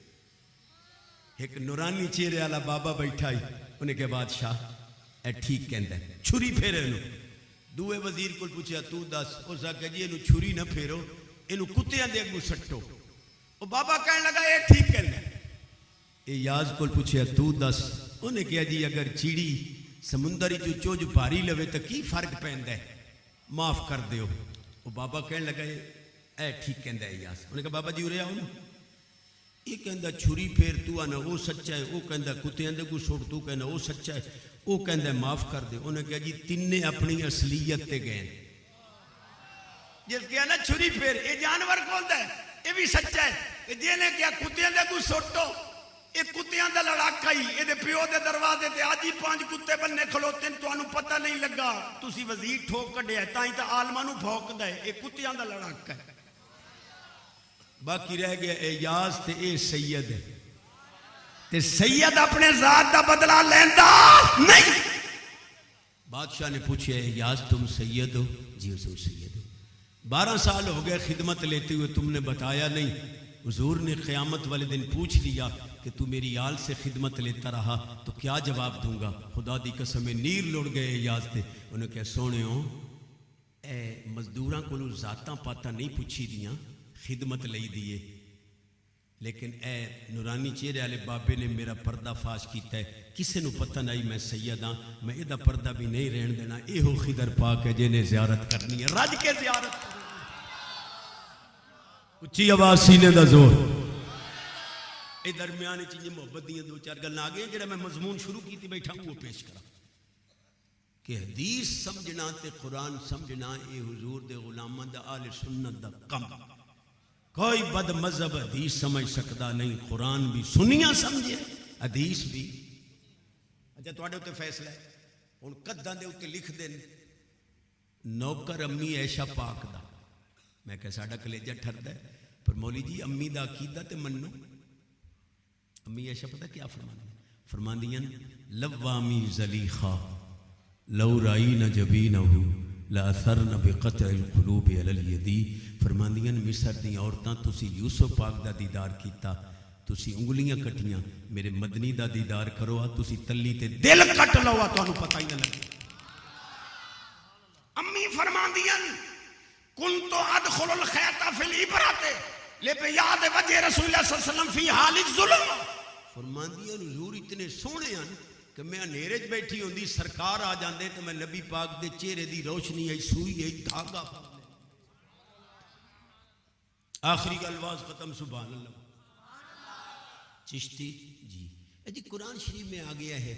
ایک نورانی چہرے والا بابا بیٹھا ہی، انہیں کہا بادشاہ اے ٹھیک کہندا ہے، چھری پھیرے انہوں۔ دوے وزیر کو پوچھیا تو دس، اس نے کہا جی انہوں چھری نہ پھیرو، انہوں کتیاں دے اگوں سٹو۔ وہ بابا کہنے لگا اے ٹھیک کہندا ہے۔ ایاز کو پوچھیا تو دس، انہیں کہا جی اگر چیڑی سمندری جو چوج بھاری لوے تو کی فرق پیندا ہے، معاف کر دیو۔ وہ بابا کہنے لگا اے ٹھیک کہندا ہے ایاز۔ انہیں کہا بابا جی ارے آؤ نا، یہ کہندا چھری پھیر تو آنا وہ سچا ہے، وہ کہندا کتیاں دے کو سوٹ تو کہنا وہ سچا ہے، وہ کہندا معاف کر دے۔ انہیں کہا جی تینے اپنی اصلیت تے گئے، جس کہا نا چھری پھیر یہ جانور کون ہے، یہ بھی سچا ہے کہ جینے کیا کتیاں دے کو سوٹو، یہ کتیاں دا لڑاکا ہی، یہ پیو دے دروازے تے آج ہی 5 کتے بننے کھلوتے ہیں، تو انہوں پتہ نہیں لگا، تُسی وزیر ٹھوک کڑے ہے، تائیں تا عالمانو بھوک دے، یہ کتیاں دا لڑاکا ہے۔ باقی رہ گیا ایاز تے اے سید ہے، تے سید اپنے ذات دا بدلہ لیندا نہیں۔ بادشاہ نے پوچھا ایاز تم سید ہو؟ جی حضور سید ہو۔ 12 سال ہو گئے خدمت لیتے ہوئے، تم نے بتایا نہیں۔ حضور نے قیامت والے دن پوچھ لیا کہ تو میری آل سے خدمت لیتا رہا تو کیا جواب دوں گا؟ خدا دی قسم نیر لڑ گئے ایاز تے۔ انہوں نے کہا سونے ہو اے مزدوراں کو ذاتاں پاتاں نہیں پوچھی دیاں، خدمت لئی دیے، لیکن اے نورانی چہرے والے بابے نے میرا پردہ فاش کیتا ہے، کسے نو پتہ نہیں میں سید ہاں، میں یہ پردہ بھی نہیں رہن دینا۔ اے ہو خضر پاک ہے جنہیں زیارت کرنی ہے، رج کے زیارت کرنی ہے۔ اچھی آواز سینے دا زور۔ اے درمیان چیزیں محبت دیاں 2-4 گلیں آ گئے، جڑا میں مضمون شروع کی تھی بیٹھا ہوں وہ پیش کرا کہ حدیث سمجھنا تے قرآن سمجھنا اے حضور دے غلاماں دا آل سنت دا کم۔ کوئی بد مذہب حدیث سمجھ سکتا نہیں، قرآن بھی سنیاں سمجھے حدیث بھی۔ اچھا تواڈے اوتے فیصلہ ہے، ہن کداں دے اوتے لکھ دین نوکر امی عائشہ پاک دا، میں کہ ساڈا کلیجہ ٹھردا ہے، پر مولی جی امی دا عقیدہ تے منو۔ امی عائشہ پتہ کیا فرماندیاں لوامی زلیخا لو رائین جبینہ لأثرن بقطع القلوب علی الیدی۔ فرماندیاں مصر دی عورتاں تسی یوسف پاک دا دیدار کیتا، تسی انگلیاں کٹیاں، میرے مدنی دا دیدار کرو تسی تلی تے دل کٹ لو تانوں پتہ ہی نہ لگے۔ امی فرماندیاں کنت ادخل الخیط فی العبرۃ لبیاض وجہ رسول اللہ صلی اللہ علیہ وسلم فی حال الظلم۔ فرماندیاں حضور اتنے سونے ہیں کہ میں اندھیرے چ بیٹھی ہوندی سرکار آ جاندے تے میں نبی پاک دے چہرے دی روشنی آئی سوئی آئی دھاگا پا لے۔ آخری کا الفاظ ختم، سبحان اللہ۔ چشتی جی قرآن شریف میں آ گیا ہے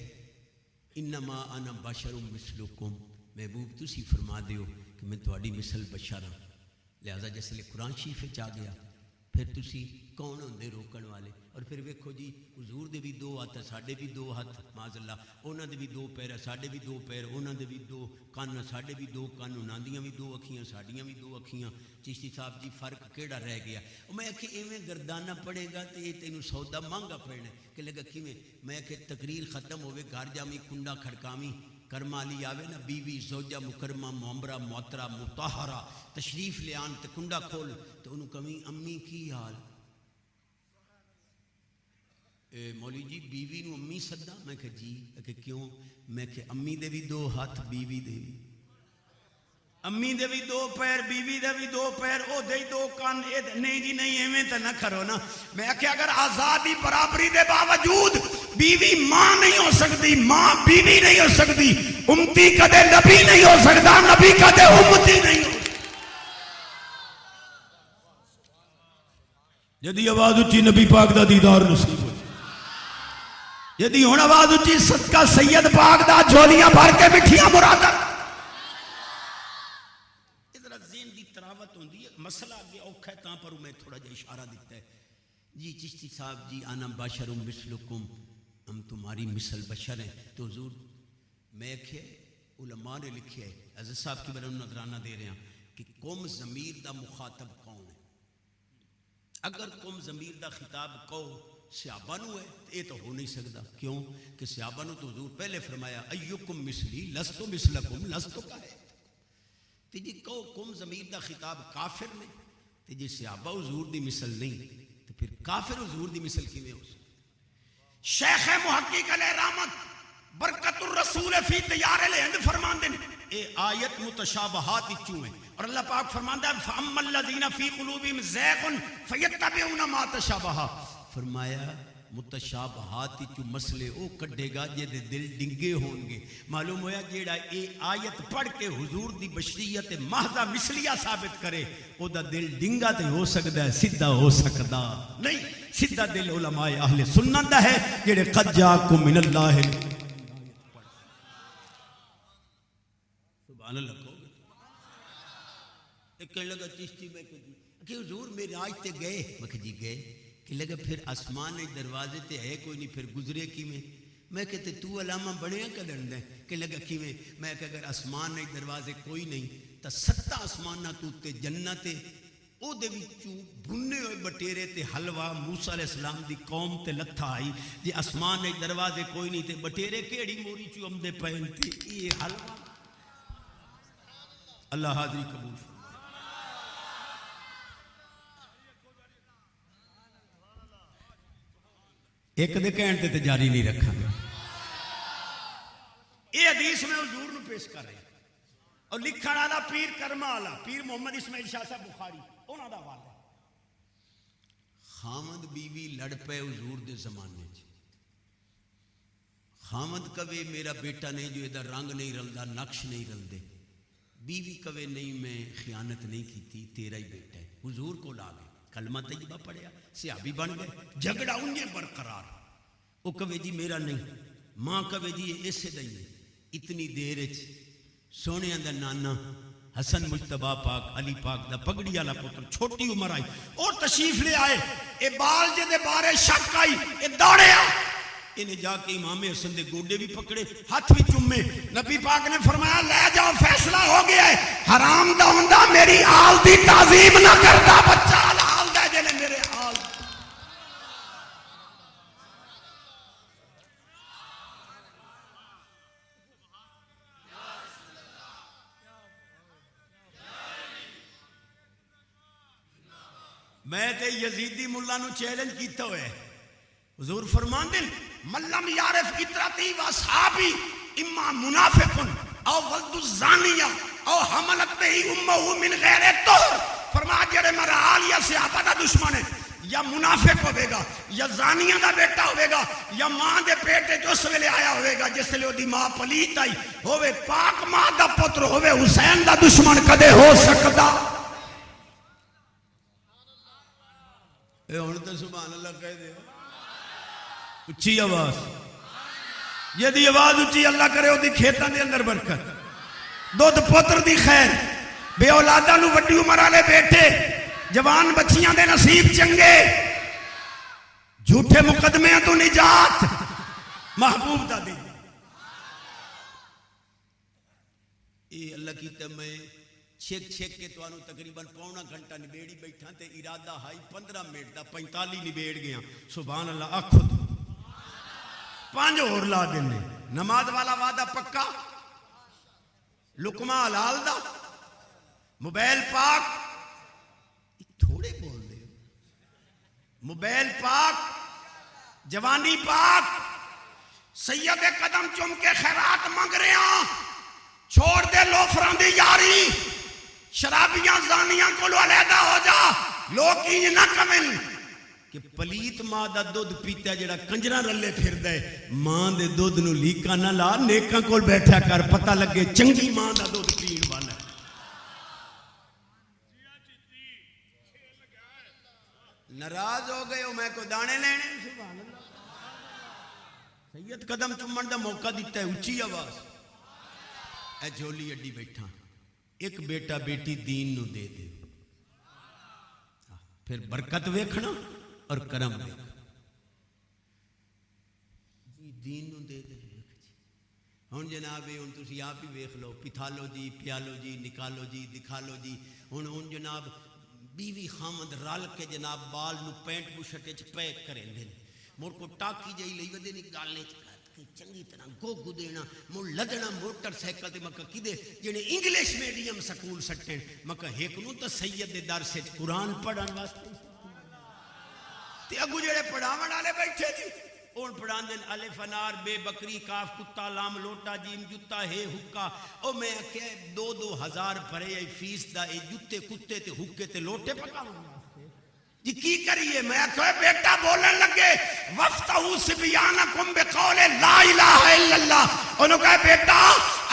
انما انا بشر مثلکم، محبوب تسی فرما دیو کہ میں تواڈی مثل بشر ہوں، لہذا جس لئے قرآن شریف آ گیا پھر تسی کون ہوندے روکن والے؟ اور پھر ویکھو جی حضور دے بھی دو ہاتھ ساڈے بھی دو ہاتھ معاذ اللہ، انہاں دے بھی دو پیر ساڈے بھی دو پیر، انہاں دے بھی دو کن ساڈے بھی دو کن، انہاں دیاں بھی دو اکھیاں ساڈیاں بھی دو اکھیاں۔ چشتی صاحب جی فرق کیڑا رہ گیا؟ میں آکھے ایویں گردانہ پڑے گا تے یہ تینوں سودا مہنگا پڑنا کہ لگا کیویں؟ میں آکھے تقریر ختم ہوئے گھر جامی کنڈا کھڑکامی کرم والی آوے نا بیوی زوجہ مکرمہ معمرہ معطرہ مطہرہ تشریف لے آن تے کنڈا کھول تو انہوں کمی امی کی حال؟ مولی جی بیوی نو امی سدا؟ میں کہ جی۔ کہ کیوں؟ میں کہ امی دے بھی دو ہاتھ بیوی دے بھی، امی دے بھی دو پیر بیوی دے بھی دو پیر، او دے دو کان۔ نہیں جی نہیں ایویں تے نہ کرو نا۔ میں کہ اگر آزادی برابری دے باوجود بیوی ماں نہیں ہو سکتی، ماں بیوی نہیں ہو سکتی، امتی کدے نبی نہیں ہو سکتا، نبی کدے امتی نہیں ہو سکتا۔ جدی آواز اچھی نبی پاک دا دیدار نصیب ہو، جدی ہن آواز اچھی صدقہ سید پاک دا جھولیاں بھر کے مٹھیاں مرادہ۔ ادھر ذہن دی تراوت ہوندی ہے، مسئلہ آگے اوکھا ہے تاں پر میں تھوڑا جا اشارہ دیتا ہے جی۔ چشتی صاحب جی انا بشر مثلکم، ہم تمہاری مثل بشر ہیں۔ تو حضور میں کہ علماء نے لکھے ہے، حضرت صاحب کی بلند نظرانہ دے رہے ہیں کہ قوم ضمیر دا مخاطب کون ہے؟ اگر قوم ضمیر دا خطاب کہو صحابہ نو ہے یہ تو ہو نہیں سکتا۔ کیوں کہ صحابہ نو تو حضور پہلے فرمایا ایکم مثلی لستو مثلکم لستو کا ہے۔ تے جی کہو قوم ضمیر دا خطاب کافر نے، تے جی صحابہ حضور دی مثل نہیں تو پھر کافر حضور دی مثل کیویں ہو سکتی؟ شیخ محقق علیہ رحمت برکت الرسول فی تیار الہند فرماندے ہیں اے آیت متشابہات چوں ہیں، اور اللہ پاک فرماندا ہے فَأَمَّا الَّذِينَ فِي قُلُوبِهِمْ زَيْغٌ فَيَتَّبِعُونَ مَا تَشَابَهَ۔ فرمایا متشابہات چوں مسئلے او کڈے گا جے دے دل ڈنگے ہون گے۔ معلوم ہویا جیڑا اے آیت پڑھ کے حضور دی بشریت محضہ مثلیہ ثابت کرے او دا دل ڈنگا تے ہو سکدا ہے، سیدھا ہو سکدا نہیں۔ سیدھا دل علماء اہل سنت دا ہے جیڑے قد جاءکم من اللہ۔ سبحان اللہ کہو گے؟ ایک کہنے لگا چشتی میں کہ حضور میرے آج تے گئے، میں کہ جی گئے، کہ لگا پھر آسمان دروازے تے ہے کوئی نہیں، پھر گزرے کی میں کہتے تو علامہ بڑے ہیں کدن دیں؟ کہ لگا کی میں کہ اگر آسمان دروازے کوئی نہیں تو ستہ آسمانہ تو تے جنت او دے وچوں بھنے ہوئے بٹیرے تے حلوہ موسیٰ علیہ السلام دی قوم تے لتھا آئی۔ جی آسمان دروازے کوئی نہیں تے بٹیرے کیڑی موری چوں امدے پہن تے یہ حلوہ۔ اللہ حاضری قبول فرمائے۔ ایک دے کہنے تے جاری نہیں رکھا گیا۔ یہ حدیث میں حضور نو پیش کر رہے ہیں اور لکھن والا پیر کرما والا پیر محمد اسماعیل شاہ صاحب بخاری انہاں دا حوالہ ہے۔ خامد بیوی لڑ پے حضور دے زمانے چ۔ خامد کہے میرا بیٹا نہیں جو ادھر رنگ نہیں رلدا نقش نہیں رلدے، بیوی کہے نہیں میں خیانت نہیں کیتی تیرا ہی بیٹا ہے۔ حضور کو لا گئے، کلمہ طیبہ پڑھیا، صحابی بن گئے، جھگڑا انہیں برقرار۔ وہ کہے جی میرا نہیں، ماں کہے جی ایسے دیں ہے۔ اتنی دیر سونے دا نانا حسن مجتبہ پاک علی پاک دا پگڑی والا پتر چھوٹی عمر آئی اور تشریف لے آئے۔ اے بال جے دے بارے شک آئی، اے دوڑے آ، انہیں جا کے امام حسن دے گوڑے بھی پکڑے، ہاتھ بھی چومے۔ نبی پاک نے فرمایا لے جاؤ فیصلہ ہو گیا ہے، حرام دا ہوندا میری آل دی تعظیم نہ کرتا، بچہ حلال دا جنے میرے آل۔ میں تے یزیدی ملا نو چیلنج کیتا ہوئے، حضور فرماندے من لم یعرف اطرتی و اصحابی اما منافق او ولد الزانیہ او حملت بہ امہ من غیر طہر۔ فرمایا جڑے میرا آل یا صحابہ دا دشمن ہے یا منافق ہوئے گا یا زانیہ دا بیٹا ہوئے گا یا ماں دے پیٹے جو اس ویلے آیا ہوئے گا جس لئے دی ماں پلیت آئی ہوئے، پاک ماں دا پتر ہوئے، حسین دا دشمن کدے ہو سکتا؟ اے ہونے سبحان اللہ کہہ دے اچھی آواز، یہ دی آواز اچھی اللہ کرے ہو دی کھیتاں دے اندر برکت، دودھ پتر دی خیر، بے اولادہ نو وڈی عمر والے بیٹے، جوان بچیاں دے نصیب چنگے، جھوٹے مقدمے تو نجات، محبوب دا دین۔ یہ اللہ کی میں چھک چھک کے تو آنو تقریباً پونا گھنٹہ نبیڑی بیٹھا تے ارادہ ہائی 15 منٹ دا 45 نبیڑ گیا، سبحان اللہ آخد 5 اور لا دینے۔ نماز والا وعدہ پکا، لقمہ حلال دا، موبائل پاک، تھوڑے بول دے، موبائل پاک، جوانی پاک، سید قدم چم کے خیرات منگ رہے ہیں، چھوڑ دے لوفران دی یاری، شرابیاں زانیاں کو لو علیحدہ ہو جا۔ لوگ یہ نہ کمن کہ پلیت ماں دا دودھ پیتا جڑا کنجرہ رلے پھر دے، ماں دے دودھ نو لیکا نہ لا، نیکاں کول بیٹھا کر پتہ لگے چنگی ماں دا دودھ پین والا ہے۔ ناراض ہو گئے ہو میں کو دانے لینے، سبحان اللہ۔ سید قدم چمن دا موقع دیتا ہے، اچھی آواز، اے جھولی اڈی بیٹھا، ایک بیٹا بیٹی دین نو دے دے، پھر برکت ویکھنا اور کرم ویکھنا۔ جی دین نو دے دے، ہن جناب ہن تسی آپ ہی ویکھ لو، پتھا لو جی، پیالو جی، نکالو جی، دکھا لو جی۔ ہن جناب بیوی خامد رل کے جناب بال نو پینٹ بشٹ وچ پیک کریں دے، مڑ کو ٹاکی جئی لئی ودے نہیں گالے چنگی طرح گوگو دینا، مڑ لدنا موٹر سائیکل تے مکہ کدے جنے انگلش میڈیم سکول سٹیں مکہ ایک نو تو سید دے در سے قرآن پڑھن واسطے تے اگو جڑے پڑھاون والے بیٹھے تھی اون پڑھان دین الف انار بے بکری کاف کتا لام لوٹا جیم جتا ہے حکا۔ او میں کہ 2,000 بھرے فیس دا اے جتے کتے تے حکے تے لوٹے پکاون جی کی کریے؟ میں کہے بیٹا بولن لگے وفتحوا صبیانکم بقول لا الہ الا اللہ، انہوں کہے بیٹا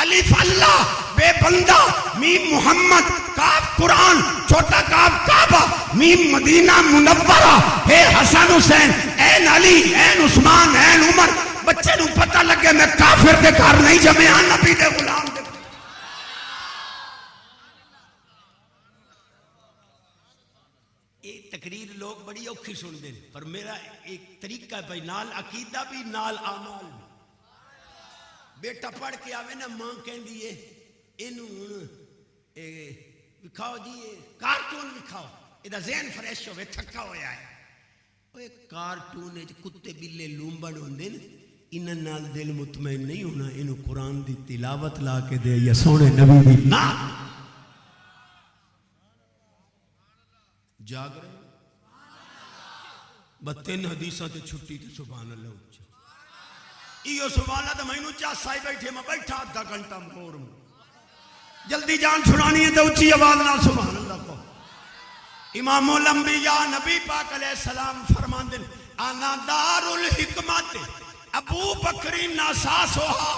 الف اللہ بے بندہ میم محمد کاف قرآن چھوٹا کاف کعبہ میم مدینہ منورہ ہے حسن حسین این علی این عثمان این عمر۔ بچے نو پتہ لگے میں کافر دے گھر نہیں جمعہ نبی دے غلام دے۔ ایک تقریر لوگ بڑی اوکھی سن دیں پر میرا ایک طریقہ ہے بھائی، نال عقیدہ بھی نال اعمال بھی۔ بیٹا پڑھ کے آوے نا ماں کہن دیئے انہوں وکھاؤ جی کارٹون وکھاؤ، ادھا ذہن فریش ہوئے تھکا ہویا ہے۔ ایک کارٹون کتے بلے لومبن ہوندے نا، انہاں نال دل مطمئن نہیں ہونا، انہوں قرآن دی تلاوت لا کے دے یا سونے نبی دی نا جاگ رہے بتین حدیثاں تے چھٹی تے سبحان اللہ اچھا ایو سبحان اللہ تے میں نو چاہ سائی بیٹھے میں بیٹھا آدھا گھنٹہ مور ہوں جلدی جان چھڑانی ہے تو اچھی آواز نہ سبحان اللہ کو۔ امام الانبیاء نبی پاک علیہ السلام فرمان دن انا دار الحکمت ابو بکر ناساسوہا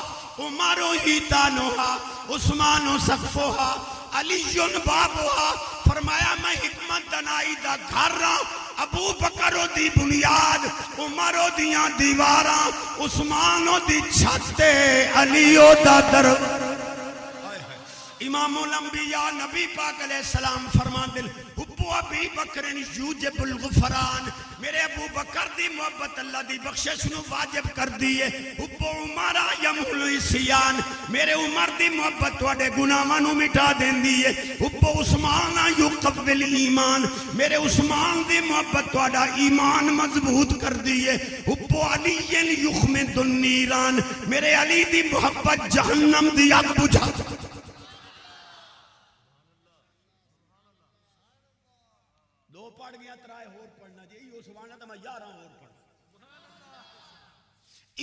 عمر ہیتانوہا عثمان سقفوہا علی بابوہا۔ فرمایا میں حکمت دنائی دا گھر رہا، ابو بکرو دی بنیاد، عمرو دیاں دیواراں، عثمانو دی چھتے، علیو دا در۔ امام الانبیاء نبی پاک علیہ السلام فرمان دل ابو ابی بکر یوجب الغفران، میرے ابو بکر دی محبت اللہ دی بخشش نو واجب کر دیئے۔ ابو عمرہ یمحل العصیان، میرے عمر دی محبت توڑے گناہاں نو مٹا دین دیئے۔ ابو عثمان یقوی ایمان، میرے عثمان دی محبت توڑا ایمان مضبوط کر دیئے۔ ابو علی یخمد النیران، میرے علی دی محبت جہنم دی آگ بجھا۔ پڑھ گیا ترائے اور پڑھنا جی یہ سبحانہ تو میں 11 اور پڑھ۔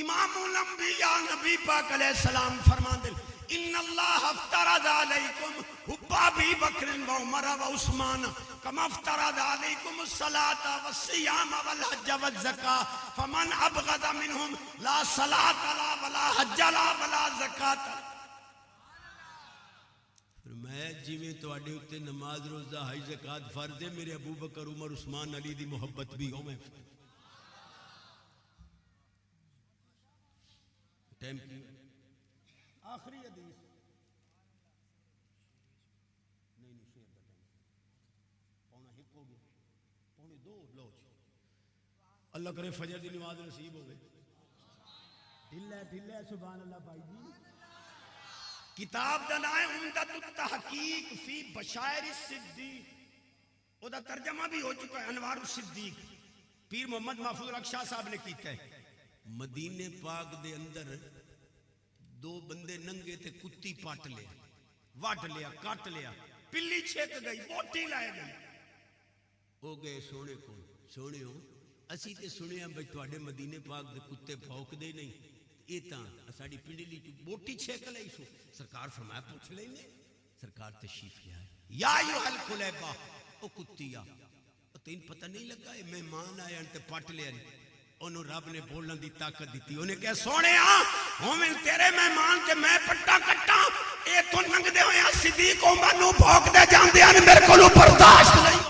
امام الانبیاء نبی پاک علیہ السلام فرمان دل ان اللہ افترض علیکم حب ابی بکر و عمر و عثمان کما افترض علیکم الصلاة والصیام والحج والزکاة فمن ابغض منہم لا صلاة لا ولا حج لا ولا زکاة۔ میں جیویں تو آڈے ہوتے نماز روزہ حج زکاة فرض ہے، میرے ابو بکر عمر عثمان علی دی محبت بھی ہو میں ٹائم کی آخری حدیث نہیں شیر کا ٹائم پونا ایک ہو گیا پونے دو لو جی اللہ کرے فجر دی نماز نصیب ہوگی ڈھلا سبحان اللہ بھائی جی کتاب دا نام ہے عمدۃ التحقیق فی بشائر الصدیق او دا ترجمہ بھی ہو چکا ہے انوار الصدیق پیر محمد محفوظ رخ شاہ صاحب نے کیتا ہے مدینے پاک دے اندر دو بندے ننگے تے کتی پاٹ لیا واٹ لیا کاٹ لیا پلی چھک گئی بوٹی لائے گئی او گئے سونے کو سونے ہو اسی تے سنے ہیں بھئی تواڈے مدینے پاک دے کتے بھوک دے نہیں یہ تاں ساڈی پنڈلی چ بوٹی چھک لئی سو سرکار فرمایا پوچھ لینے سرکار تشریف لیا یا ایھا الکلیبہ او کتیا تین پتہ نہیں لگا اے مہمان آیا تے پٹ لیا انہوں رب نے بولن دی طاقت دیتی انہیں کہا سونے ہومن تیرے مہمان تے میں پٹا کٹا اے تو ننگ دے ہویا صدیق عمر نو بھوک دے جاندے ہیں میرے کو برداشت نہیں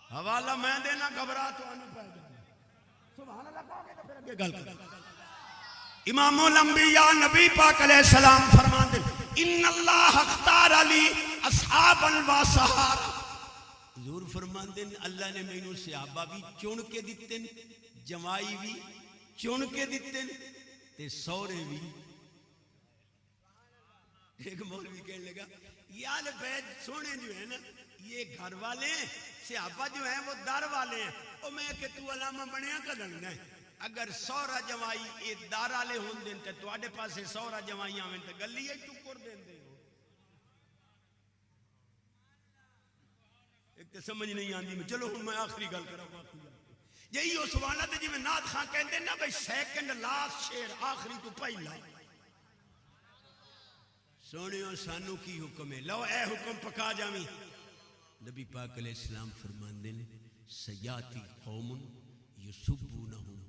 حوالہ میں دینا گھبرا تو آنے پہ جانا سبحان اللہ کہو گے تو پھر اگے گل کر امام الانبیاء نبی پاک علیہ السلام فرمان دے ان اللہ اختار علی اصحاب الواسحار حضور فرمان دے اللہ نے مینوں صحابہ بھی چن کے دیتے جمائی بھی چن کے دیتے تے سورے بھی ایک مولوی کہنے لگا یہ آل بیت سونے جو ہے نا یہ گھر والے ہیں صحابہ جو ہیں وہ در والے ہیں اور میں کہ تو علامہ بنیا کدن گئے اگر سورا جمائی یہ دار والے ہوں دیں تو آڈے پاس سورا جمائی آویں تو گلی ہے ٹکر دیں دے ہو ایک تو سمجھ نہیں آندی میں چلو میں آخری گل کرا یہی ہو سبحانہ تے جی میں نات خان کہندے نا بھئی سیکنڈ لاسٹ شیر آخری تو پہلا سونیوں سانو کی حکم ہے لو اے حکم پکا جامی نبی پاک علیہ السلام فرماندے نے سیاتی قوم یسبونہم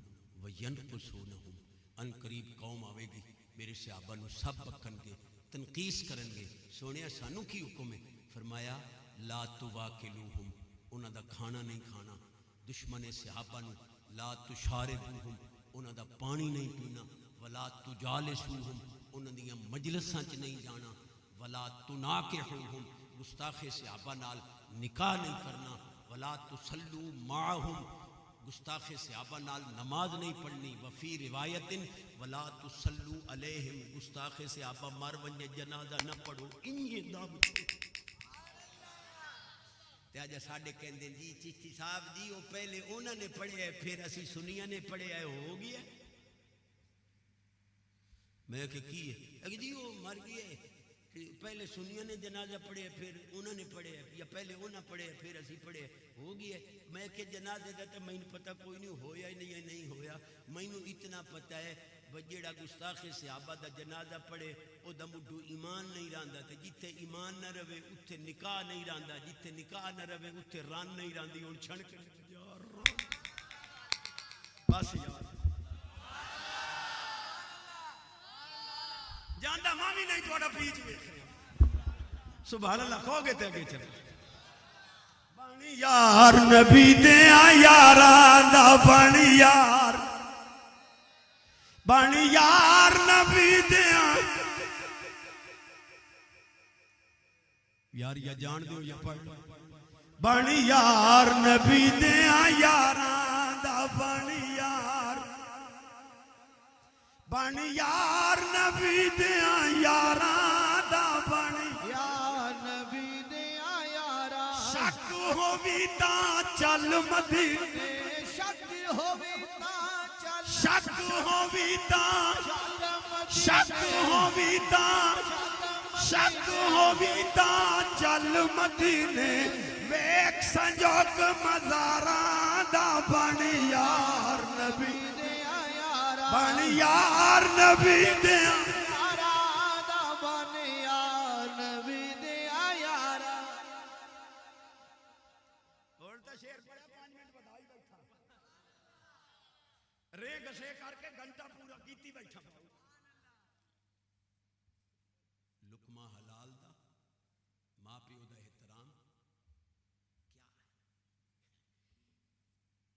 وینقصونہم ان قریب قوم آوے گی میرے صحابہ نو سب بکن گے تنقیس کرن گے سونیا سانو کی حکم ہے فرمایا لا تواکلوہم انہاں دا کھانا نہیں کھانا دشمن صحابہ نو لا تشاربوہم انہاں دا پانی نہیں پینا ولا تجالسوہم انہاں دیاں مجلساں چ نہیں جانا ولا تناکحوہم گستاخ صحابہ نال نکاح نہیں کرنا ولا تصلو معہم گستاخ صحابہ نال نماز نہیں پڑھنی وفی روایت ولا تصلو علیہم گستاخ صحابہ مر ونجے جنازہ نہ پڑھو انہی دام تے آجا ساڑھے کہندے جی چشتی صاحب جی وہ پہلے انہوں نے پڑھے ہے پھر اسی سنیہ نے پڑھے ہے ہو گیا میں کہ کی ہے اگر جی وہ مر گیا ہے پہلے سنیوں نے جنازہ پڑھے پھر انہوں نے پڑھے یا پہلے انہوں نے پڑھے پھر اسی پڑھے ہو گیا میں کہ جنازے دا تو میں پتہ کوئی نہیں ہویا ہی نہیں ہویا میں اتنا پتہ ہے جیڑا گستاخ صحابہ دا جنازہ پڑھے او دا مڈو ایمان نہیں راندا تے جتھے ایمان نہ رہے اتھے نکاح نہیں راندا جتھے نکاح نہ رہے اتھے ران نہیں راندی ہن چھن کے یار بس یار جاندا مامی نہیں تھوڑا پیچ ویکھ سبحان اللہ کہو گے تے اگے چلے بانی یار نبی دیاں یاراں دا بانی یار نبی دیاں یار یا جان دیو یا پڑھ بانی یار نبی دیاں یاراں دا بانی یار نبی دیاں یاراں دا بانی یا نبی دیا یارا شک ہووی تاں چل مدینے شک ہووی تاں چل شک ہووی تاں چل مدینے ویکھ سنجوگ مزاراں دا بانی یار نبی بانی یار نبی دیاں یارا دا بانی یار نبی دیا یارا بولتا شیر پڑھا 5 منٹ بدائی بیٹھا رے گسے کر کے گھنٹہ پورا کیتی بیٹھا لقمہ حلال دا ماں پیو دا احترام کیا ہے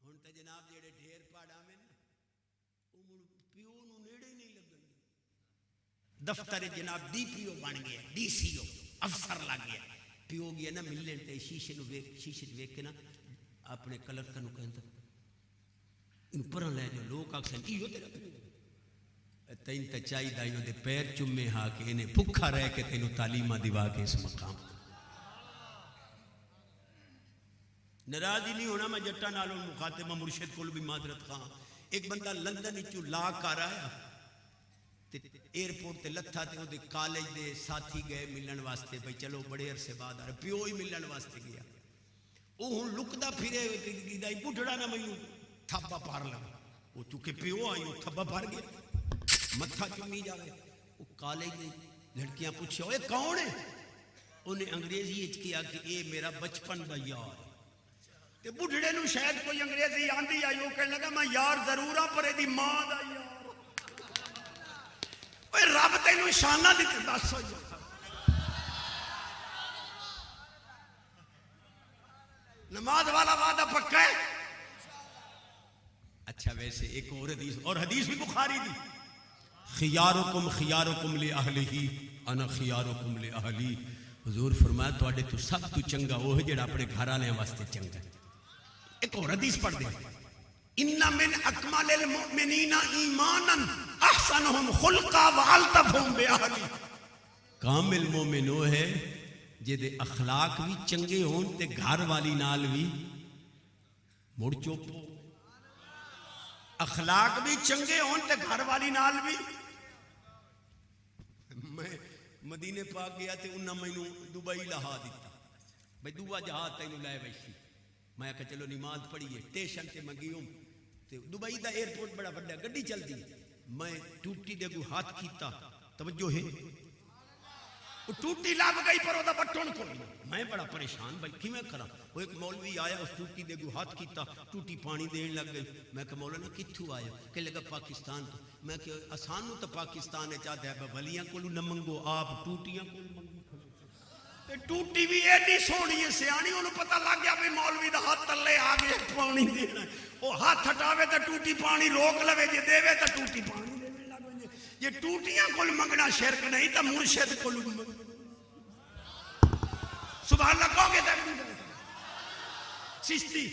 ہن تے جناب جڑے ڈھیر پاڑا میں پیو نو نیڑے ہی نہیں لگن دفتر جناب DPO بن گیا, DCO افسر لگ گیا. پیو گیا نا ملن تے شیشے ویک کے نا اپنے کلرک نو کہندا ان پرا لے جو لوگ آکھن ایو تیرا پیو تین تے چاہیدا ایو دے پیر چومے ہا کے انہیں بھکھا رہ کے تینوں تعلیماں دیوا کے اس مقام. ناراض ہی نہیں ہونا, میں جٹا نالوں مخاطب مرشد کول بھی معذرت خواہاں. ایک بندہ لندن وچوں لا کر آیا تے ایئرپورٹ تے لتھا تے اودے کالج دے ساتھی گئے ملن واسطے, بھئی چلو بڑے عرصے بعد آ رہے, پیو ہی ملن واسطے گیا. وہ ہن لکدا پھرے گیدا بڈھڑا نہ مینوں تھپا پار لگا, وہ چونکہ پیو آئی وہ تھپا پار گیا متھا چومی جاوے. وہ کالج دے لڑکیاں پوچھے اوے کون ہے, انہیں انگریزی وچ کیا کہ اے میرا بچپن دا یار. تے بڈھڑے نو شاید کوئی انگریزی آندی آئی, وہ کہنے لگا میں یار ضرور ہاں پر دی ماں دا یار. اوے رب تینوں شانہ دتے دس ہو جا نماز والا وعدہ پکا ہے. اچھا ویسے ایک اور حدیث بھی بخاری دی, خیارکم لأہلہ انا خیارکم لأہلی. حضور فرمایا تواڈے تو سب تو چنگا وہ ہے جڑا اپنے گھر والے واسطے چنگا. ایک اور حدیث پڑھ دیں, ان من اکمل المؤمنین ایمانا احسنهم خلقا والطفهم باہلی. کامل مومن وہ ہے جے اخلاق بھی چنگے ہون تے گھر والی نال بھی مڑ چوپو. اخلاق بھی چنگے ہون تے گھر والی نال بھی. میں مدینے پاک گیا تے انہاں مینوں دبئی لہا دیتا, بھئی دعا جہاز تینوں لے ویسی. میں کہا چلو نماز پڑھیے, ٹیشن تے مگیوں تے دبئی دا ایئرپورٹ بڑا بڑا گڈی چلدی. میں ٹوٹی دے کو ہاتھ کیتا, توجہ ہے وہ ٹوٹی لگ گئی پر وہ بٹن کو. میں بڑا پریشان بھائی کیویں کراں. وہ ایک مولوی آیا اس ٹوٹی دے کو ہاتھ کیتا, ٹوٹی پانی دین لگ گئی. میں کہ مولانا کتھوں آیا, کہ لگا پاکستان تو. میں کہ آسانو تو پاکستان ہے چاہتا ہے ولیاں کولو نہ منگو آپ ٹوٹیاں کول منگو. تے ٹوٹی بھی ایڈی سونی ہے سیانی, انہوں پتہ لگ گیا بھی مولوی دا ہاتھ تلے آ گئے پانی دینا. وہ ہاتھ ہٹاوے تو ٹوٹی پانی روک لوے, جے دے تو ٹوٹی پانی دے لگ گئے. یہ ٹوٹیاں کول منگنا شرک نہیں تو مرشد کول سبحان اللہ کہو گے. چشتی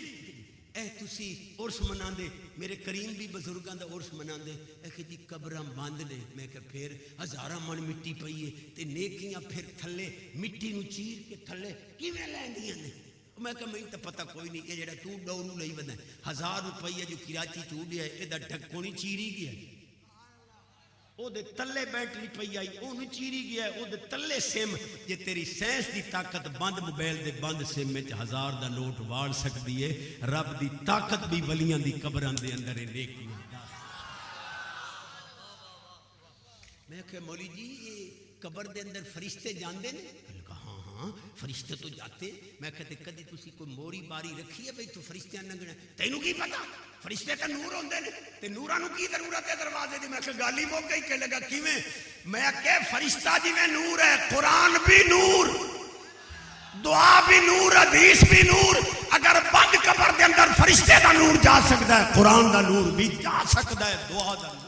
اے تسی عرس مناندے, میرے کریم بھی بزرگاں دا عرس مناندے, اے کہ جی قبراں بند نے. میں کہ پھر ہزاراں من مٹی پئی ہے تے نیکیاں پھر تھلے مٹی نو چیر کے تھلے کیویں لیندیاں نے. میں کہ مینوں تے پتہ کوئی نہیں, اے جڑا تو ڈورو لئی وندا 1000 روپیہ جو کراچی چوڑیا ہے اے دا ڈھکونی چیری گیا, او دے تلے بیٹری پئی آئی اونوں چیری گیا, او دے تلے سم. جے تیری سائنس دی طاقت بند موبائل دے بند سم وچ 1000 دا نوٹ واڑ سکدی ہے, رب دی طاقت بھی ولیاں دی قبراں دے اندر ہے نیکیاں. میں کہ مولی جی یہ قبر دے اندر فرشتے جاندے نے؟ کہا ہاں فرشتے تو جاتے. میں کہتے کدی تسی کوئی موری باری رکھی ہے بھئی تو فرشتیاں لنگنا, تینوں کی پتا فرشتے تے نور ہوندے نے تے نوراں نو کی ضرورت ہے دروازے دی. میں کہ گل ہی مک گئی. کہ لگا کیویں؟ میں کہ فرشتہ جویں نور ہے, قرآن بھی نور, دعا بھی نور, حدیث بھی نور. اگر بند قبر دے اندر فرشتے دا نور جا سکتا ہے, قرآن دا نور بھی جا سکتا ہے, دعا دا نور.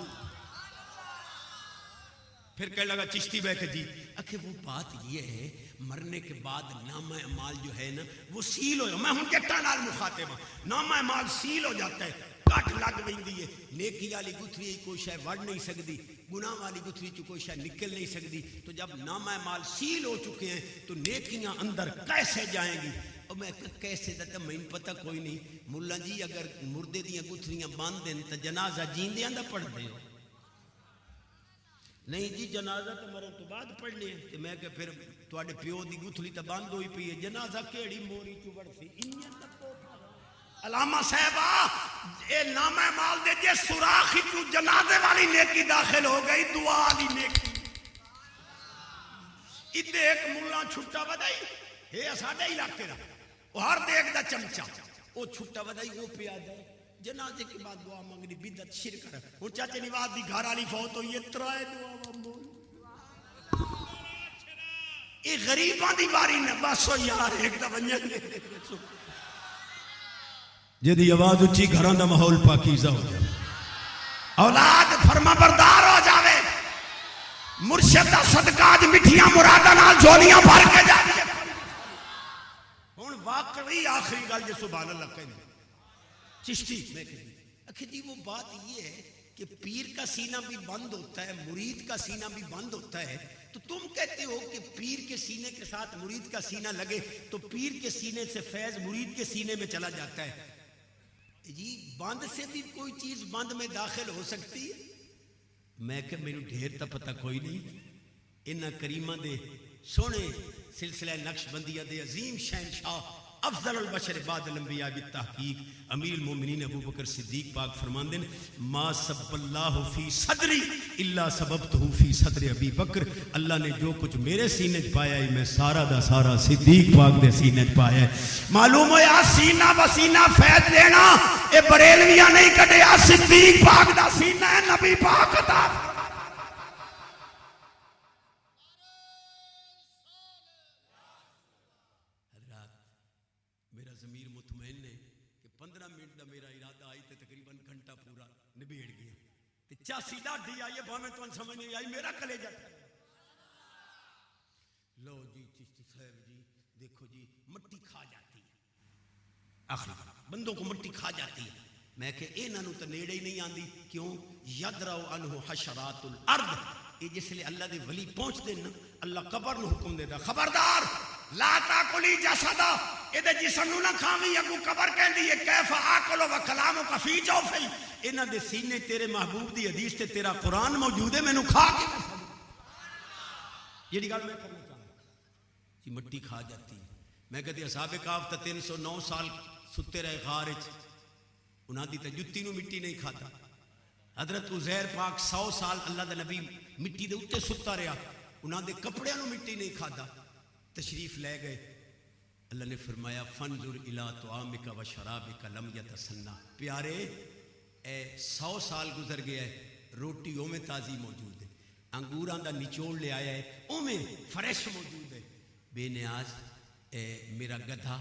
پھر کہنے لگا چشتی بہ کہ جی اکھے وہ بات یہ ہے مرنے کے بعد نامہ اعمال جو ہے نا وہ سیل ہو. میں ہوں جٹا نال مخاطب ہوں, نامہ اعمال سیل ہو جاتا ہے, کٹ لگ ویندی ہے. نیکی والی گتھری کوئی شے وڑ نہیں سکتی, گناہ والی گتھری چ کوئی شے نکل نہیں سکتی. تو جب نامہ اعمال سیل ہو چکے ہیں تو نیکیاں اندر کیسے جائیں گی؟ اور میں کیسے تو میں پتہ کوئی نہیں. ملا جی اگر مردے دیاں گتھریاں بند ہیں تو جنازہ جیندیاں دا پڑھ دے ہو. نہیں جی جنازہ تو مرن تو بعد پڑھنے ہیں. تو میں کہ پھر تواڈے پیو دی گتھلی تو بند ہوئی پئی ہے, جنازہ کیڑی موری چوڑ سی انہاں تک. علامہ صاحبہ اے نامہ اعمال دے جے سوراخ تو جنازے والی نیکی داخل ہو گئی, دعا والی نیکی. ادھے ایک ملا چھٹا بدائی اے ساڈے علاقے دا, وہ ہر دیکھ دا چمچا, وہ چھٹا بدائی وہ پیا دے جنازے کے بعد دعا مانگنی بدعت شرک ہے. اور چاچے نواز دی گھر والی فوت ہوئی ہے, ترائے دعا مانگو. یہ غریباں دی باری نے بس ہو یار ایک دا ونجن جدی آواز اچھی گھراں دا ماحول پاکیزہ ہو جائے, اولاد فرما بردار ہو جاوے, مرشد دا صدقہ اج مٹھیاں مراداں نال جھولیاں بھر کے جا رہی ہے. ہن واقعی آخری گل جے سبحان اللہ کہندے چشتی میں کہ جی وہ بات یہ ہے کہ پیر کا سینہ بھی بند ہوتا ہے, مرید کا سینہ بھی بند ہوتا ہے, تو تم کہتے ہو کہ پیر کے سینے کے ساتھ مرید کا سینہ لگے تو پیر کے سینے سے فیض مرید کے سینے میں چلا جاتا ہے. جی بند سے بھی کوئی چیز بند میں داخل ہو سکتی ہے؟ میں کہ میرے ڈھیر تا پتہ کوئی نہیں. انہاں کریمہ دے سونے سلسلہ نقش بندیہ دے عظیم شہنشاہ افضل البشر بعد الانبیاء بالتحقیق امیر المومنین ابو بکر صدیق پاک فرماندے ہیں ما سب اللہ فی صدری الا سببتہ فی صدر ابی بکر. اللہ نے جو کچھ میرے سینے چ پایا ہے میں سارا دا سارا صدیق پاک دے سینے چ پایا ہے. معلوم ہوا سینہ بسینہ فیض دینا اے بریلویاں نہیں کڈیا, صدیق پاک دا سینہ ہے نبی پاک عطا. میرا ضمیر مطمئن ہے کہ 15 منٹ دا میرا ارادہ آئی تے تقریباً گھنٹہ پورا نبیڑ گیا تے 84 ڈاڈھی آئی ہے بھاویں تو سمجھ نہیں آئی میرا کلیجہ تھا. لو جی چشتی صاحب جی دیکھو جی مٹی کھا جاتی ہے, آخری بندوں کو مٹی کھا جاتی ہے. میں کہ انہاں نوں تے نیڑے ہی نہیں آندی. کیوں؟ یدرؤ عنہ حشرات الارض. یہ جس لئے اللہ دے ولی پہنچ دے نا اللہ قبر نو حکم دے دا خبردار لا تاکلی جسدا اے جسم نو نہ کھاویں. اگو قبر کہندی ہے کیف آکل و کلامک فی جوفی. انہاں دے سینے تیرے محبوب دی حدیث تے تیرا قرآن موجود ہے, مینوں کھا کے یہ گل میں کرنا چاہتا جی مٹی کھا جاتی. میں کہتی اصحاب کہف تے 309 سال ستے رہے غار وچ, انہاں دی تے جُتی نو مٹی نہیں کھاتا. حضرت عزیر پاک 100 سال اللہ دا نبی مٹی دے اوتے ستا رہا, انہاں دے کپڑیاں نو مٹی نہیں کھادا. تشریف لے گئے, اللہ نے فرمایا فنظر الی طعامک و شرابک لم یتسنى. پیارے اے 100 سال گزر گیا ہے, روٹی اوویں تازی موجود ہے, انگوراں دا نچوڑ لے آیا ہے اوویں فریش موجود ہے. بے نیاز اے میرا گدھا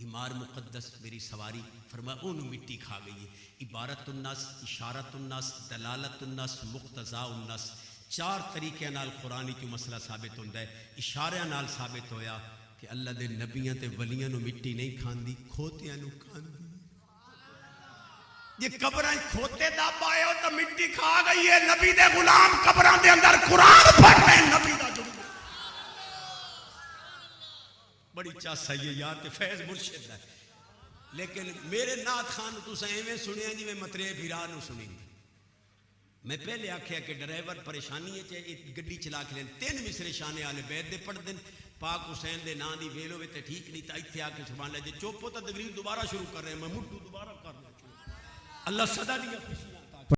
حمار مقدس میری سواری, فرمایا اونوں مٹی کھا گئی ہے. عبارت النص, اشارت النص, دلالت النص, مقتضا النص, 4 طریقے نال قرآن کی مسئلہ ثابت ہوتا ہے. اشارے نال ثابت ہویا کہ اللہ دے نبیاں تے ولیاں نو مٹی نہیں کھاندی, کھوتیاں نو کھاندی. یہ قبراں کھوتے دب آئے ہو تو مٹی کھا گئی ہے. نبی دے غلام قبراں دے اندر قرآن پڑھ رہے ہیں. نبی دا جملہ بڑی چاس ہے یار کہ فیض مرشد ہے. لیکن میرے نعت خان تساں ایویں سنیا جی میں مترے بھیرا نو سنی. میں پہلے آکھیا کہ ڈرائیور پریشانی ہے چاہے گڈی چلا کے لین 3 مصرے شان آل بیت دے پڑھ دین, پاک حسین دے نام دی ویلو تے ٹھیک نہیں تا ایتھے آ کے سبحان اللہ جی چوپ ہو تا تقریر دوبارہ شروع کر رہے ہیں. میں مٹو دوبارہ کر رہا ہوں. اللہ صدا دی خوشیاں